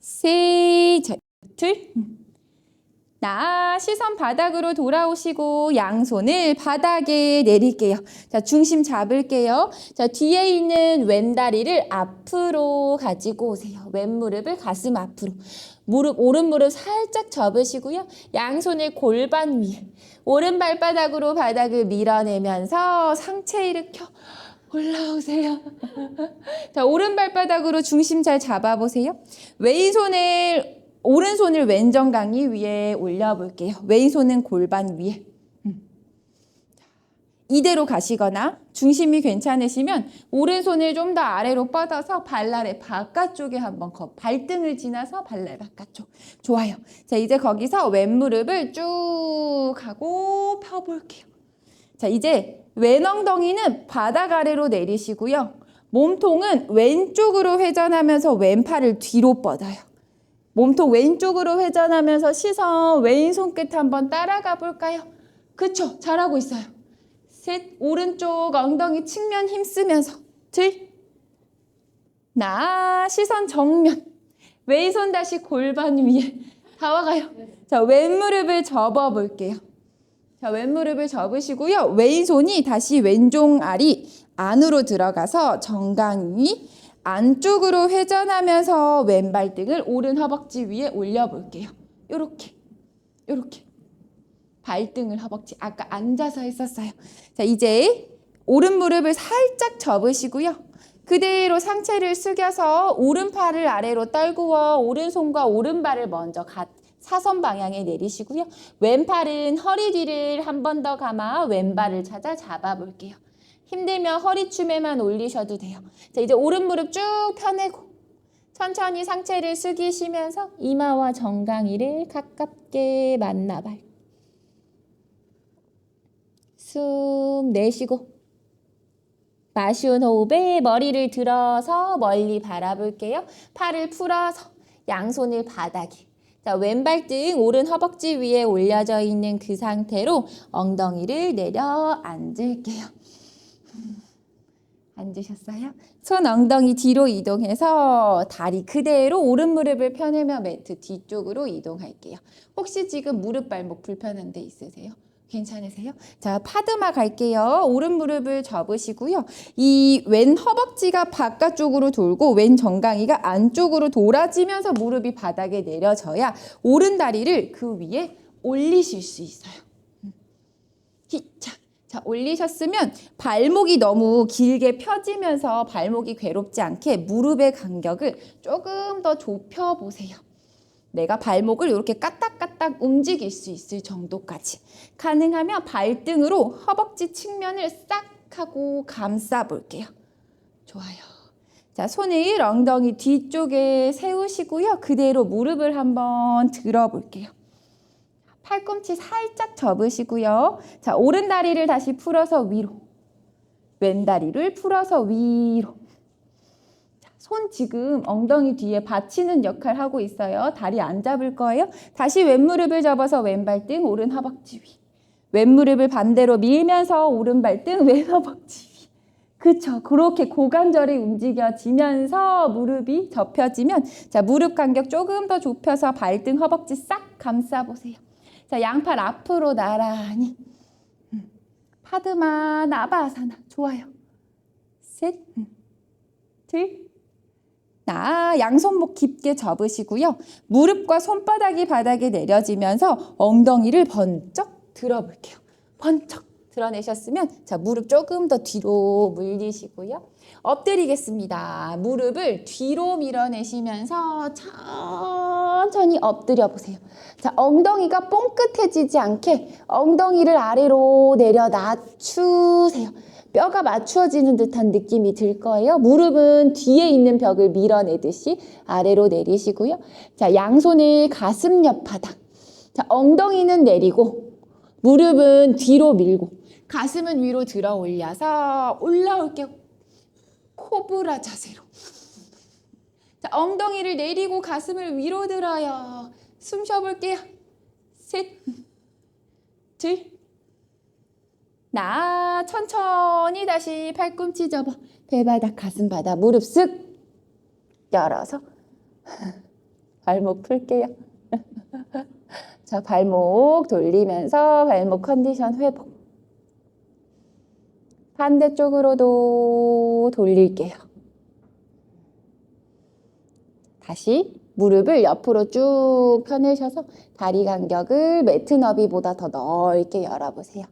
3, 2, 시선 바닥으로 돌아오시고 양손을 바닥에 내릴게요. 자, 중심 잡을게요. 자, 뒤에 있는 왼다리를 앞으로 가지고 오세요. 왼무릎을 가슴 앞으로. 오른 무릎 살짝 접으시고요. 양손을 골반 위에. 오른 발바닥으로 바닥을 밀어내면서 상체 일으켜 올라오세요. 자, 오른 발바닥으로 중심 잘 잡아보세요. 오른손을 왼정강이 위에 올려볼게요. 왼손은 골반 위에. 이대로 가시거나 중심이 괜찮으시면 오른손을 좀 더 아래로 뻗어서 발날의 바깥쪽에 한번 발등을 지나서 발날 바깥쪽. 좋아요. 자, 이제 거기서 왼무릎을 쭉 하고 펴볼게요. 자, 이제 왼 엉덩이는 바닥 아래로 내리시고요. 몸통은 왼쪽으로 회전하면서 왼팔을 뒤로 뻗어요. 몸통 왼쪽으로 회전하면서 시선 왼손 끝 한번 따라가 볼까요? 그쵸? 잘하고 있어요. 셋, 오른쪽 엉덩이 측면 힘쓰면서 둘, 나 시선 정면, 왼손 다시 골반 위에 다 와가요. 자, 왼무릎을 접어 볼게요. 자, 왼무릎을 접으시고요. 왼손이 다시 왼쪽 알이 안으로 들어가서 정강이 안쪽으로 회전하면서 왼발등을 오른 허벅지 위에 올려볼게요. 요렇게, 요렇게. 발등을 허벅지, 아까 앉아서 했었어요. 자, 이제 오른 무릎을 살짝 접으시고요. 그대로 상체를 숙여서 오른팔을 아래로 떨구어 오른손과 오른발을 먼저 사선 방향에 내리시고요. 왼팔은 허리 뒤를 한 번 더 감아 왼발을 찾아 잡아볼게요. 힘들면 허리춤에만 올리셔도 돼요. 자, 이제 오른 무릎 쭉 펴내고 천천히 상체를 숙이시면서 이마와 정강이를 가깝게 만나봐요. 숨 내쉬고 마쉬운 호흡에 머리를 들어서 멀리 바라볼게요. 팔을 풀어서 양손을 바닥에. 자, 왼발등 오른 허벅지 위에 올려져 있는 그 상태로 엉덩이를 내려 앉을게요. 앉으셨어요? 손 엉덩이 뒤로 이동해서 다리 그대로 오른 무릎을 펴내며 매트 뒤쪽으로 이동할게요. 혹시 지금 무릎 발목 불편한 데 있으세요? 괜찮으세요? 자, 파드마 갈게요. 오른 무릎을 접으시고요. 이 왼 허벅지가 바깥쪽으로 돌고 왼 정강이가 안쪽으로 돌아지면서 무릎이 바닥에 내려져야 오른 다리를 그 위에 올리실 수 있어요. 자, 올리셨으면 발목이 너무 길게 펴지면서 발목이 괴롭지 않게 무릎의 간격을 조금 더 좁혀보세요. 내가 발목을 이렇게 까딱까딱 움직일 수 있을 정도까지. 가능하면 발등으로 허벅지 측면을 싹 하고 감싸 볼게요. 좋아요. 자, 손을 엉덩이 뒤쪽에 세우시고요. 그대로 무릎을 한번 들어 볼게요. 팔꿈치 살짝 접으시고요. 자, 오른 다리를 다시 풀어서 위로. 왼 다리를 풀어서 위로. 손 지금 엉덩이 뒤에 받치는 역할 하고 있어요. 다리 안 잡을 거예요. 다시 왼무릎을 접어서 왼발등 오른 허벅지 위. 왼무릎을 반대로 밀면서 오른 발등 왼 허벅지 위. 그쵸. 그렇게 고관절이 움직여지면서 무릎이 접혀지면 자, 무릎 간격 조금 더 좁혀서 발등 허벅지 싹 감싸보세요. 자, 양팔 앞으로 나란히. 파드마 나바아사나. 좋아요. 셋, 둘, 나 양손목 깊게 접으시고요. 무릎과 손바닥이 바닥에 내려지면서 엉덩이를 번쩍 들어볼게요. 번쩍 드러내셨으면 자, 무릎 조금 더 뒤로 물리시고요. 엎드리겠습니다. 무릎을 뒤로 밀어내시면서 천천히 엎드려 보세요. 자, 엉덩이가 뽕긋해지지 않게 엉덩이를 아래로 내려 낮추세요. 뼈가 맞추어지는 듯한 느낌이 들 거예요. 무릎은 뒤에 있는 벽을 밀어내듯이 아래로 내리시고요. 자, 양손을 가슴 옆 바닥. 자, 엉덩이는 내리고 무릎은 뒤로 밀고 가슴은 위로 들어 올려서 올라올게요. 코브라 자세로. 자, 엉덩이를 내리고 가슴을 위로 들어요. 숨 쉬어볼게요. 셋, 둘, 나 천천히 다시 팔꿈치 접어 배바닥 가슴바닥 무릎 쓱 열어서 발목 풀게요. 자, 발목 돌리면서 발목 컨디션 회복. 반대쪽으로도 돌릴게요. 다시 무릎을 옆으로 쭉 펴내셔서 다리 간격을 매트 너비보다 더 넓게 열어보세요.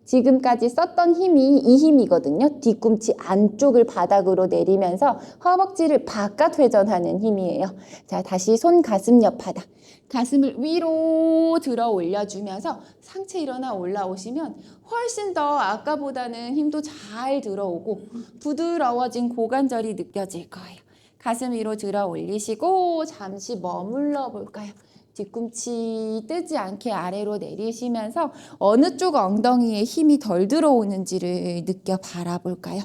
지금까지 썼던 힘이 이 힘이거든요. 뒤꿈치 안쪽을 바닥으로 내리면서 허벅지를 바깥 회전하는 힘이에요. 자, 다시 손 가슴 옆 바닥. 가슴을 위로 들어 올려주면서 상체 일어나 올라오시면 훨씬 더 아까보다는 힘도 잘 들어오고 부드러워진 고관절이 느껴질 거예요. 가슴 위로 들어 올리시고 잠시 머물러 볼까요? 뒤꿈치 뜨지 않게 아래로 내리시면서 어느 쪽 엉덩이에 힘이 덜 들어오는지를 느껴 바라볼까요?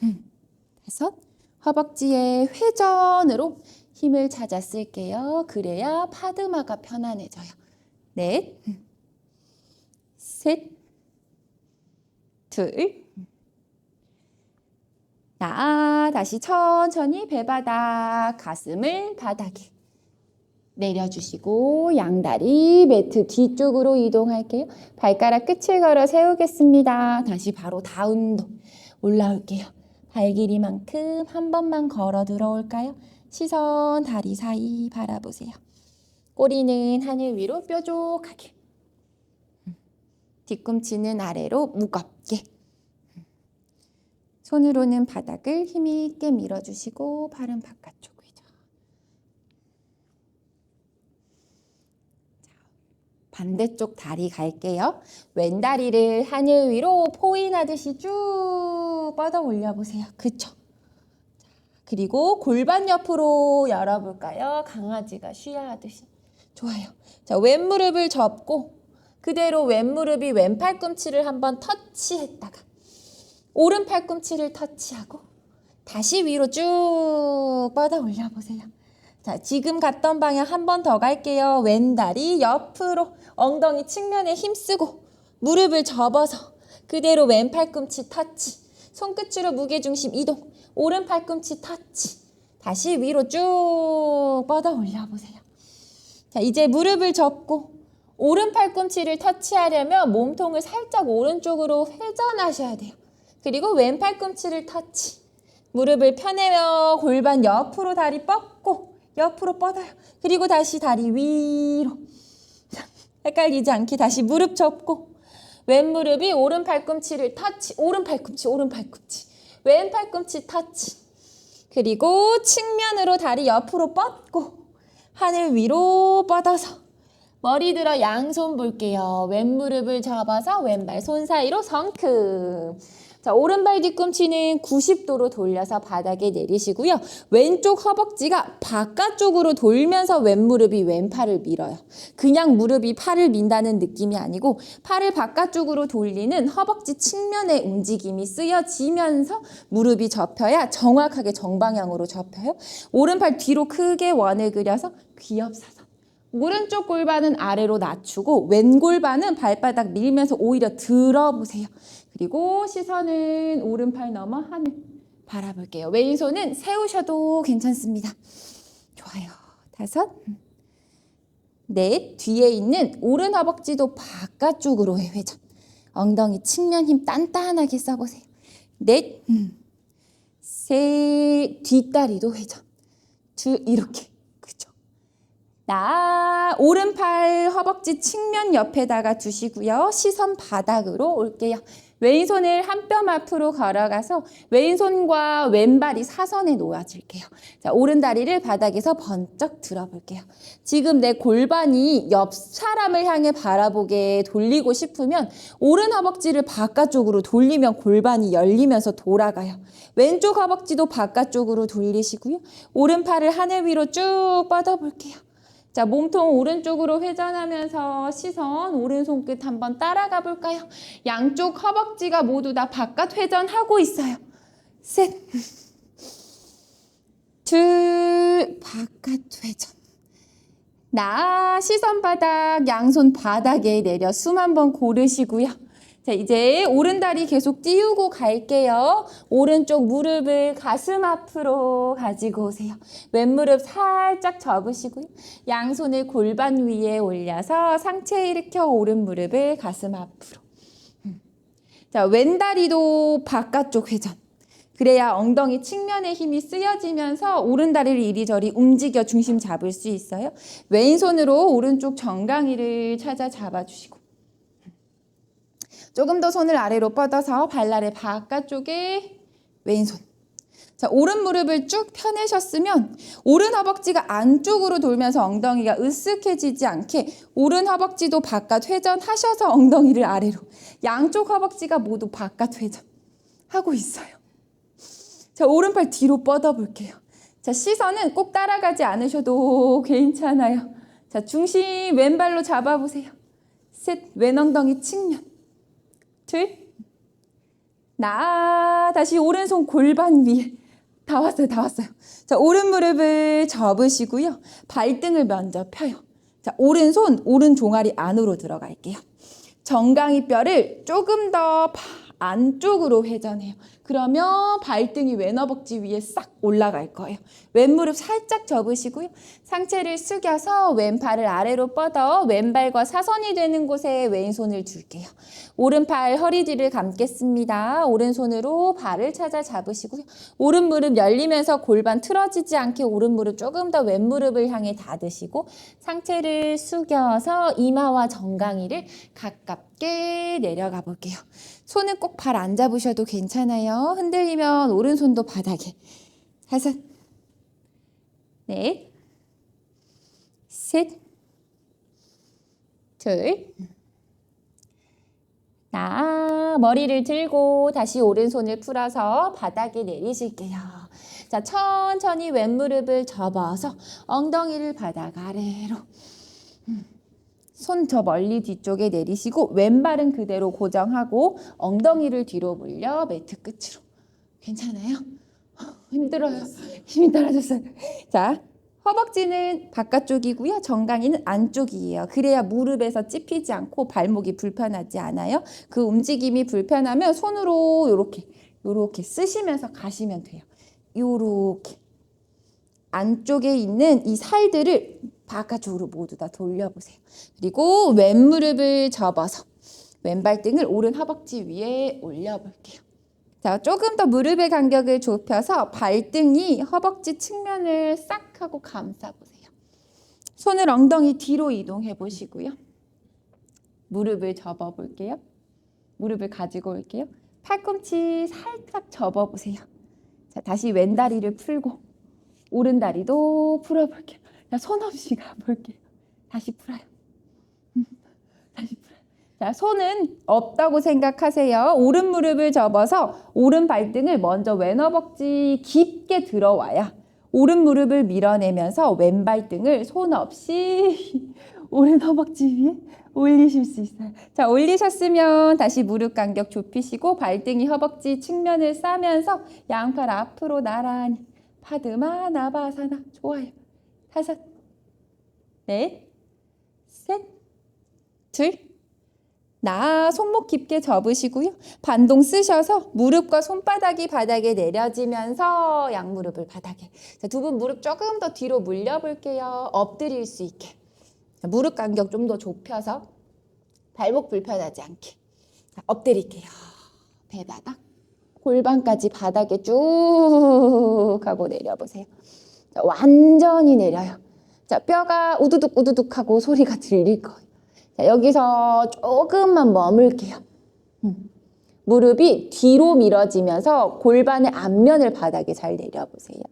5, 허벅지의 회전으로 힘을 찾아 쓸게요. 그래야 파드마가 편안해져요. 4, 3, 2, 다시 천천히 배바닥, 가슴을 바닥에 내려주시고 양다리 매트 뒤쪽으로 이동할게요. 발가락 끝을 걸어 세우겠습니다. 다시 바로 다운도 올라올게요. 발 길이만큼 한 번만 걸어 들어올까요? 시선 다리 사이 바라보세요. 꼬리는 하늘 위로 뾰족하게. 뒤꿈치는 아래로 무겁게. 손으로는 바닥을 힘있게 밀어주시고 발은 바깥쪽. 반대쪽 다리 갈게요. 왼다리를 하늘 위로 포인하듯이 쭉 뻗어 올려보세요. 그쵸? 그리고 골반 옆으로 열어볼까요? 강아지가 쉬야하듯이. 좋아요. 자, 왼무릎을 접고 그대로 왼무릎이 왼 팔꿈치를 한번 터치했다가 오른 팔꿈치를 터치하고 다시 위로 쭉 뻗어 올려보세요. 자, 지금 갔던 방향 한 번 더 갈게요. 왼다리 옆으로 엉덩이 측면에 힘쓰고 무릎을 접어서 그대로 왼 팔꿈치 터치. 손끝으로 무게중심 이동. 오른 팔꿈치 터치. 다시 위로 쭉 뻗어 올려보세요. 자, 이제 무릎을 접고 오른 팔꿈치를 터치하려면 몸통을 살짝 오른쪽으로 회전하셔야 돼요. 그리고 왼 팔꿈치를 터치. 무릎을 펴내며 골반 옆으로 다리 뻗고 옆으로 뻗어요. 그리고 다시 다리 위로. 헷갈리지 않게 다시 무릎 접고 왼 무릎이 오른 팔꿈치를 터치. 오른 팔꿈치. 왼 팔꿈치 터치. 그리고 측면으로 다리 옆으로 뻗고 하늘 위로 뻗어서 머리 들어 양손 볼게요. 왼 무릎을 접어서 왼발 손 사이로 성큼. 자, 오른발 뒤꿈치는 90도로 돌려서 바닥에 내리시고요. 왼쪽 허벅지가 바깥쪽으로 돌면서 왼무릎이 왼팔을 밀어요. 그냥 무릎이 팔을 민다는 느낌이 아니고 팔을 바깥쪽으로 돌리는 허벅지 측면의 움직임이 쓰여지면서 무릎이 접혀야 정확하게 정방향으로 접혀요. 오른팔 뒤로 크게 원을 그려서 귀엽사선. 오른쪽 골반은 아래로 낮추고 왼 골반은 발바닥 밀면서 오히려 들어보세요. 그리고 시선은 오른팔 넘어 하늘 바라볼게요. 왼손은 세우셔도 괜찮습니다. 좋아요. 5, 4, 뒤에 있는 오른 허벅지도 바깥쪽으로의 회전. 엉덩이 측면 힘 단단하게 써보세요. 4, 3, 뒷다리도 회전. 2, 이렇게. 그죠? 오른팔 허벅지 측면 옆에다가 두시고요. 시선 바닥으로 올게요. 왼손을 한 뼘 앞으로 걸어가서 왼손과 왼발이 사선에 놓아줄게요. 자, 오른 다리를 바닥에서 번쩍 들어볼게요. 지금 내 골반이 옆 사람을 향해 바라보게 돌리고 싶으면 오른 허벅지를 바깥쪽으로 돌리면 골반이 열리면서 돌아가요. 왼쪽 허벅지도 바깥쪽으로 돌리시고요. 오른팔을 하늘 위로 쭉 뻗어볼게요. 자, 몸통 오른쪽으로 회전하면서 시선 오른손 끝 한번 따라가 볼까요? 양쪽 허벅지가 모두 다 바깥 회전하고 있어요. 셋, 둘, 바깥 회전. 시선 바닥, 양손 바닥에 내려 숨 한번 고르시고요. 자, 이제 오른다리 계속 띄우고 갈게요. 오른쪽 무릎을 가슴 앞으로 가지고 오세요. 왼무릎 살짝 접으시고요. 양손을 골반 위에 올려서 상체 일으켜 오른 무릎을 가슴 앞으로. 자, 왼다리도 바깥쪽 회전. 그래야 엉덩이 측면에 힘이 쓰여지면서 오른다리를 이리저리 움직여 중심 잡을 수 있어요. 왼손으로 오른쪽 정강이를 찾아 잡아주시고. 조금 더 손을 아래로 뻗어서 발날의 바깥쪽에 왼손. 자, 오른 무릎을 쭉 펴내셨으면 오른 허벅지가 안쪽으로 돌면서 엉덩이가 으쓱해지지 않게 오른 허벅지도 바깥 회전하셔서 엉덩이를 아래로. 양쪽 허벅지가 모두 바깥 회전하고 있어요. 자, 오른팔 뒤로 뻗어볼게요. 자, 시선은 꼭 따라가지 않으셔도 괜찮아요. 자, 중심 왼발로 잡아보세요. 셋, 왼 엉덩이 측면. 둘, 다시 오른손 골반 위에. 다 왔어요, 다 왔어요. 자, 오른 무릎을 접으시고요. 발등을 먼저 펴요. 자, 오른손, 오른 종아리 안으로 들어갈게요. 정강이 뼈를 조금 더 안쪽으로 회전해요. 그러면 발등이 왼 허벅지 위에 싹 올라갈 거예요. 왼무릎 살짝 접으시고요. 상체를 숙여서 왼팔을 아래로 뻗어 왼발과 사선이 되는 곳에 왼손을 둘게요. 오른팔 허리 뒤를 감겠습니다. 오른손으로 발을 찾아 잡으시고요. 오른무릎 열리면서 골반 틀어지지 않게 오른무릎 조금 더 왼무릎을 향해 닫으시고 상체를 숙여서 이마와 정강이를 가깝게 내려가 볼게요. 손은 꼭 발 안 잡으셔도 괜찮아요. 흔들리면 오른손도 바닥에. 5, 넷, 셋, 둘, 머리를 들고 다시 오른손을 풀어서 바닥에 내리실게요. 자, 천천히 왼무릎을 접어서 엉덩이를 바닥 아래로. 손 저 멀리 뒤쪽에 내리시고 왼발은 그대로 고정하고 엉덩이를 뒤로 물려 매트 끝으로. 괜찮아요? 힘들어요. 힘이 떨어졌어요. 자, 허벅지는 바깥쪽이고요. 정강이는 안쪽이에요. 그래야 무릎에서 찝히지 않고 발목이 불편하지 않아요. 그 움직임이 불편하면 손으로 요렇게 쓰시면서 가시면 돼요. 요렇게. 안쪽에 있는 이 살들을 바깥쪽으로 모두 다 돌려보세요. 그리고 왼무릎을 접어서 왼발등을 오른 허벅지 위에 올려볼게요. 자, 조금 더 무릎의 간격을 좁혀서 발등이 허벅지 측면을 싹 하고 감싸보세요. 손을 엉덩이 뒤로 이동해 보시고요. 무릎을 접어볼게요. 무릎을 가지고 올게요. 팔꿈치 살짝 접어보세요. 자, 다시 왼다리를 풀고 오른 다리도 풀어볼게요. 자, 손 없이 가볼게요. 다시 풀어요. 다시 풀어요. 자, 손은 없다고 생각하세요. 오른 무릎을 접어서 오른 발등을 먼저 왼 허벅지 깊게 들어와야 오른 무릎을 밀어내면서 왼 발등을 손 없이 오른 허벅지 위에 올리실 수 있어요. 자, 올리셨으면 다시 무릎 간격 좁히시고 발등이 허벅지 측면을 싸면서 양팔 앞으로 나란히 파드마나바사나. 좋아요. 5, 넷, 셋, 둘, 손목 깊게 접으시고요. 반동 쓰셔서 무릎과 손바닥이 바닥에 내려지면서 양무릎을 바닥에. 자, 두 분 무릎 조금 더 뒤로 물려볼게요. 엎드릴 수 있게. 자, 무릎 간격 좀 더 좁혀서 발목 불편하지 않게. 자, 엎드릴게요. 배바닥. 골반까지 바닥에 쭉 하고 내려보세요. 자, 완전히 내려요. 자, 뼈가 우두둑 우두둑 하고 소리가 들릴 거예요. 자, 여기서 조금만 머물게요. 무릎이 뒤로 밀어지면서 골반의 앞면을 바닥에 잘 내려보세요.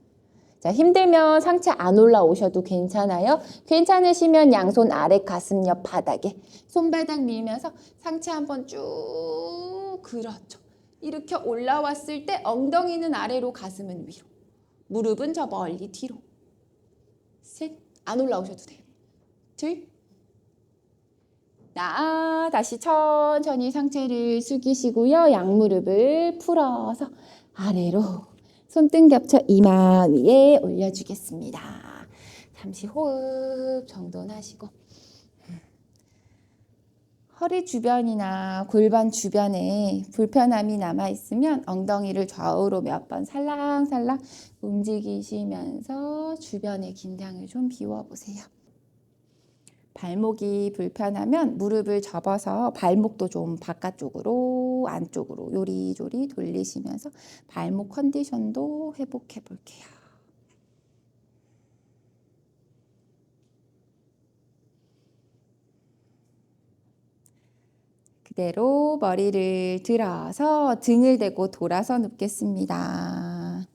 자, 힘들면 상체 안 올라오셔도 괜찮아요. 괜찮으시면 양손 아래 가슴 옆 바닥에 손바닥 밀면서 상체 한번 쭉. 그렇죠. 이렇게 올라왔을 때 엉덩이는 아래로, 가슴은 위로. 무릎은 저 멀리 뒤로. 셋, 안 올라오셔도 돼요. 둘, 다시 천천히 상체를 숙이시고요. 양무릎을 풀어서 아래로 손등 겹쳐 이마 위에 올려주겠습니다. 잠시 호흡 정돈하시고 허리 주변이나 골반 주변에 불편함이 남아있으면 엉덩이를 좌우로 몇 번 살랑살랑 움직이시면서 주변의 긴장을 좀 비워보세요. 발목이 불편하면 무릎을 접어서 발목도 좀 바깥쪽으로 안쪽으로 요리조리 돌리시면서 발목 컨디션도 회복해 볼게요. 그대로 머리를 들어서 등을 대고 돌아서 눕겠습니다.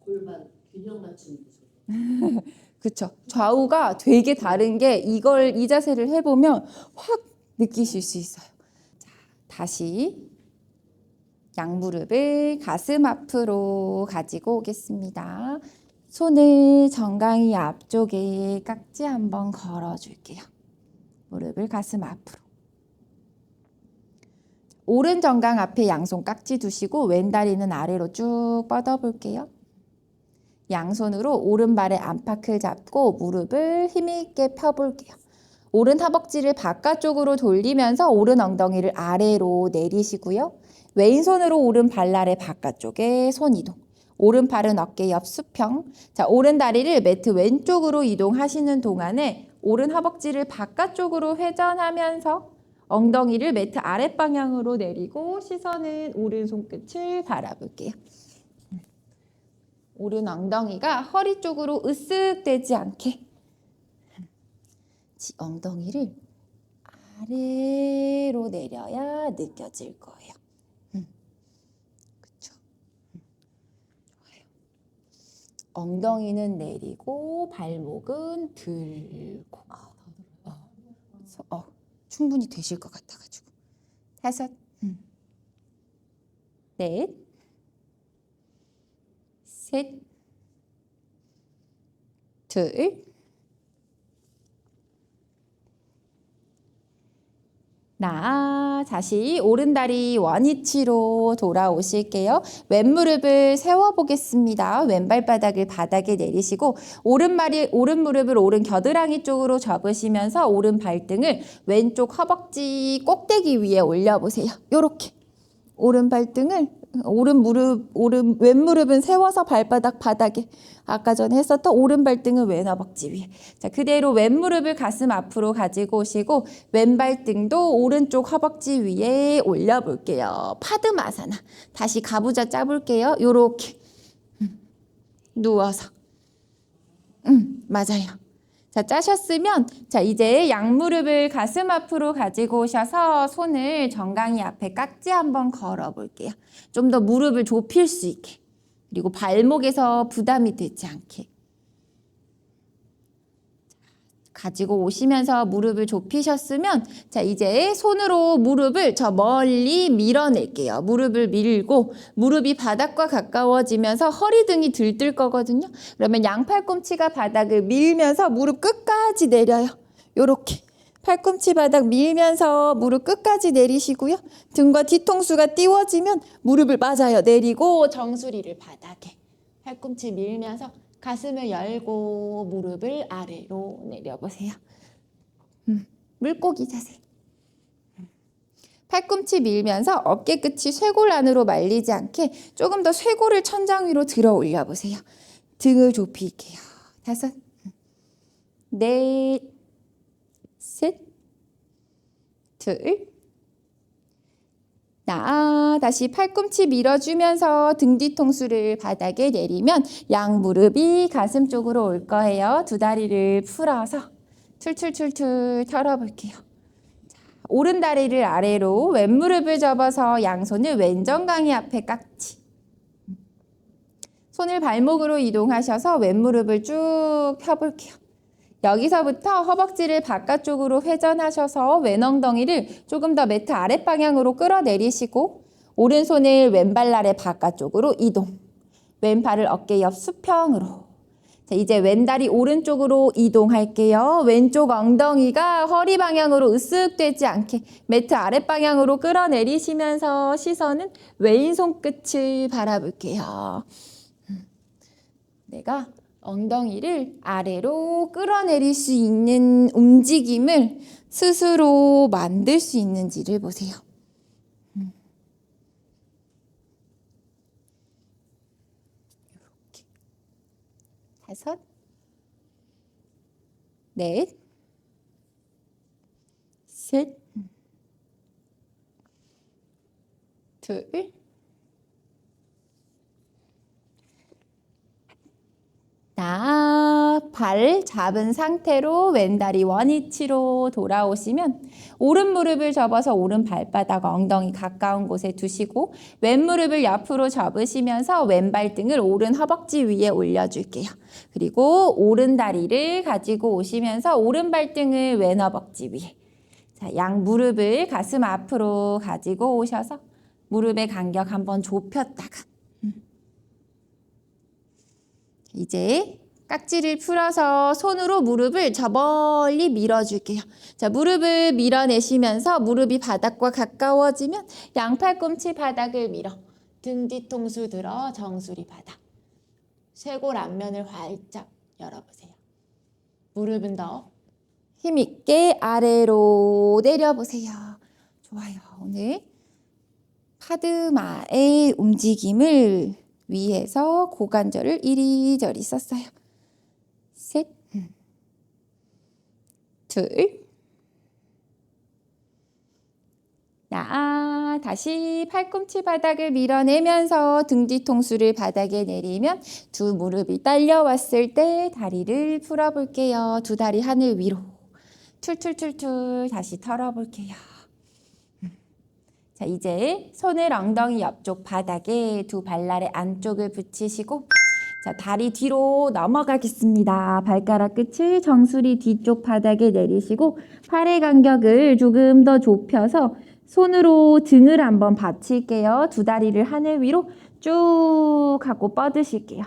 골반 균형 맞추는 거. 그쵸. 좌우가 되게 다른 게 이걸 이 자세를 해보면 확 느끼실 수 있어요. 자, 다시 양무릎을 가슴 앞으로 가지고 오겠습니다. 손을 정강이 앞쪽에 깍지 한번 걸어줄게요. 무릎을 가슴 앞으로. 오른 정강 앞에 양손 깍지 두시고 왼다리는 아래로 쭉 뻗어볼게요. 양손으로 오른발의 안팎을 잡고 무릎을 힘있게 펴볼게요. 오른 허벅지를 바깥쪽으로 돌리면서 오른 엉덩이를 아래로 내리시고요. 왼손으로 오른 발날의 바깥쪽에 손 이동. 오른팔은 어깨 옆 수평. 자, 오른 다리를 매트 왼쪽으로 이동하시는 동안에 오른 허벅지를 바깥쪽으로 회전하면서 엉덩이를 매트 아랫방향으로 내리고 시선은 오른 손끝을 바라볼게요. 오른 엉덩이가 허리 쪽으로 으쓱 되지 않게 엉덩이를 아래로 내려야 느껴질 거예요. 그쵸? 좋아요. 엉덩이는 내리고 발목은 들고. 충분히 되실 것 같아가지고. 5, 넷, 셋, 둘, 다시 오른다리 원위치로 돌아오실게요. 왼무릎을 세워보겠습니다. 왼발바닥을 바닥에 내리시고 오른 무릎을 오른 겨드랑이 쪽으로 접으시면서 오른 발등을 왼쪽 허벅지 꼭대기 위에 올려보세요. 요렇게 오른 발등을 왼무릎은 세워서 발바닥 바닥에 아까 전에 했었던 오른 발등은 왼 허벅지 위에. 자, 그대로 왼무릎을 가슴 앞으로 가지고 오시고 왼발등도 오른쪽 허벅지 위에 올려볼게요. 파드마사나. 다시 가부좌 짜볼게요. 요렇게 누워서. 맞아요. 자, 짜셨으면 자, 이제 양무릎을 가슴 앞으로 가지고 오셔서 손을 정강이 앞에 깍지 한번 걸어 볼게요. 좀 더 무릎을 좁힐 수 있게. 그리고 발목에서 부담이 되지 않게. 가지고 오시면서 무릎을 좁히셨으면 자, 이제 손으로 무릎을 저 멀리 밀어낼게요. 무릎을 밀고 무릎이 바닥과 가까워지면서 허리 등이 들뜰 거거든요. 그러면 양팔꿈치가 바닥을 밀면서 무릎 끝까지 내려요. 요렇게 팔꿈치 바닥 밀면서 무릎 끝까지 내리시고요. 등과 뒤통수가 띄워지면 무릎을 맞아요. 내리고 정수리를 바닥에 팔꿈치 밀면서 가슴을 열고 무릎을 아래로 내려보세요. 물고기 자세. 팔꿈치 밀면서 어깨 끝이 쇄골 안으로 말리지 않게 조금 더 쇄골을 천장 위로 들어 올려보세요. 등을 좁힐게요. 5, 넷, 셋, 둘, 다시 팔꿈치 밀어주면서 등 뒤통수를 바닥에 내리면 양 무릎이 가슴 쪽으로 올 거예요. 두 다리를 풀어서 툴툴툴툴 털어볼게요. 자, 오른 다리를 아래로 왼무릎을 접어서 양손을 왼정강이 앞에 깍지. 손을 발목으로 이동하셔서 왼무릎을 쭉 펴볼게요. 여기서부터 허벅지를 바깥쪽으로 회전하셔서 왼 엉덩이를 조금 더 매트 아랫방향으로 끌어내리시고 오른손을 왼발 아래 바깥쪽으로 이동. 왼팔을 어깨 옆 수평으로. 자, 이제 왼다리 오른쪽으로 이동할게요. 왼쪽 엉덩이가 허리 방향으로 으쓱 되지 않게 매트 아랫방향으로 끌어내리시면서 시선은 왼손 끝을 바라볼게요. 내가 엉덩이를 아래로 끌어내릴 수 있는 움직임을 스스로 만들 수 있는지를 보세요. 이렇게 5, 넷, 셋, 둘, 발 잡은 상태로 왼다리 원위치로 돌아오시면 오른 무릎을 접어서 오른 발바닥 엉덩이 가까운 곳에 두시고 왼 무릎을 옆으로 접으시면서 왼발등을 오른 허벅지 위에 올려줄게요. 그리고 오른 다리를 가지고 오시면서 오른 발등을 왼 허벅지 위에. 자, 양 무릎을 가슴 앞으로 가지고 오셔서 무릎의 간격 한번 좁혔다가 이제 깍지를 풀어서 손으로 무릎을 저 멀리 밀어줄게요. 자, 무릎을 밀어내시면서 무릎이 바닥과 가까워지면 양팔꿈치 바닥을 밀어 등 뒤통수 들어 정수리 바닥. 쇄골 앞면을 활짝 열어보세요. 무릎은 더 힘있게 아래로 내려보세요. 좋아요. 오늘 파드마의 움직임을 위해서 고관절을 이리저리 썼어요. 셋, 둘, 다시 팔꿈치 바닥을 밀어내면서 등 뒤통수를 바닥에 내리면 두 무릎이 딸려왔을 때 다리를 풀어볼게요. 두 다리 하늘 위로 툴툴툴툴 다시 털어볼게요. 자, 이제 손을 엉덩이 옆쪽 바닥에 두 발날의 안쪽을 붙이시고 자, 다리 뒤로 넘어가겠습니다. 발가락 끝을 정수리 뒤쪽 바닥에 내리시고 팔의 간격을 조금 더 좁혀서 손으로 등을 한번 받칠게요. 두 다리를 하늘 위로 쭉 하고 뻗으실게요.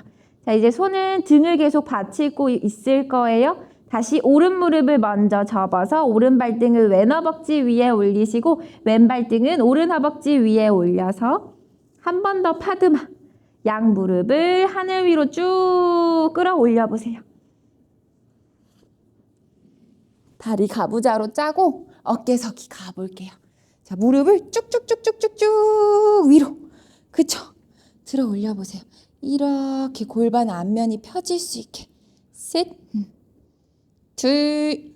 자, 이제 손은 등을 계속 받치고 있을 거예요. 다시 오른 무릎을 먼저 접어서 오른 발등을 왼 허벅지 위에 올리시고 왼 발등은 오른 허벅지 위에 올려서 한 번 더 파드마. 양 무릎을 하늘 위로 쭉 끌어올려 보세요. 다리 가부좌로 짜고 어깨서기 가볼게요. 자, 무릎을 쭉쭉쭉쭉쭉쭉 위로. 그쵸? 들어 올려 보세요. 이렇게 골반 앞면이 펴질 수 있게. 셋, 둘,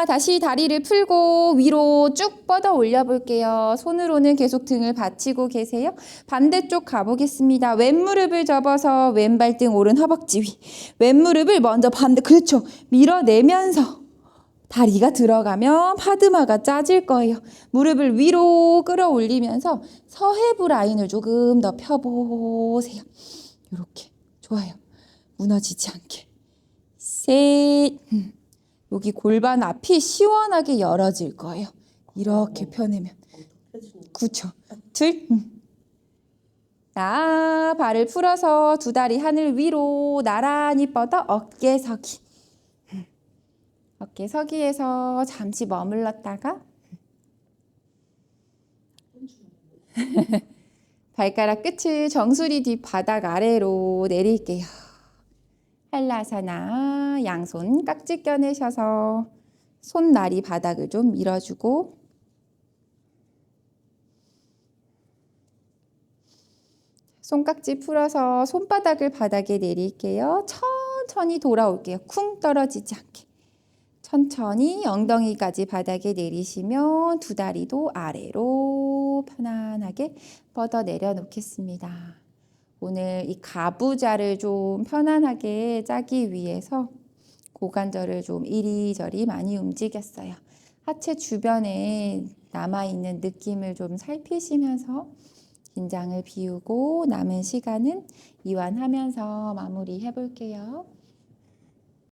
다시 다리를 풀고 위로 쭉 뻗어 올려 볼게요. 손으로는 계속 등을 받치고 계세요. 반대쪽 가보겠습니다. 왼 무릎을 접어서 왼 발등 오른 허벅지 위. 왼 무릎을 먼저 그렇죠. 밀어내면서 다리가 들어가면 파드마가 짜질 거예요. 무릎을 위로 끌어올리면서 서해부 라인을 조금 더 펴보세요. 이렇게. 좋아요. 무너지지 않게. 셋. 여기 골반 앞이 시원하게 열어질 거예요. 이렇게 펴내면. 그렇죠. 둘. 발을 풀어서 두 다리 하늘 위로 나란히 뻗어 어깨 서기. 어깨 서기에서 잠시 머물렀다가 발가락 끝을 정수리 뒤 바닥 아래로 내릴게요. 한라사나 양손 깍지 껴내셔서 손날이 바닥을 좀 밀어주고 손깍지 풀어서 손바닥을 바닥에 내릴게요. 천천히 돌아올게요. 쿵 떨어지지 않게. 천천히 엉덩이까지 바닥에 내리시면 두 다리도 아래로 편안하게 뻗어 내려놓겠습니다. 오늘 이 가부좌를 좀 편안하게 짜기 위해서 고관절을 좀 이리저리 많이 움직였어요. 하체 주변에 남아있는 느낌을 좀 살피시면서 긴장을 비우고 남은 시간은 이완하면서 마무리해 볼게요.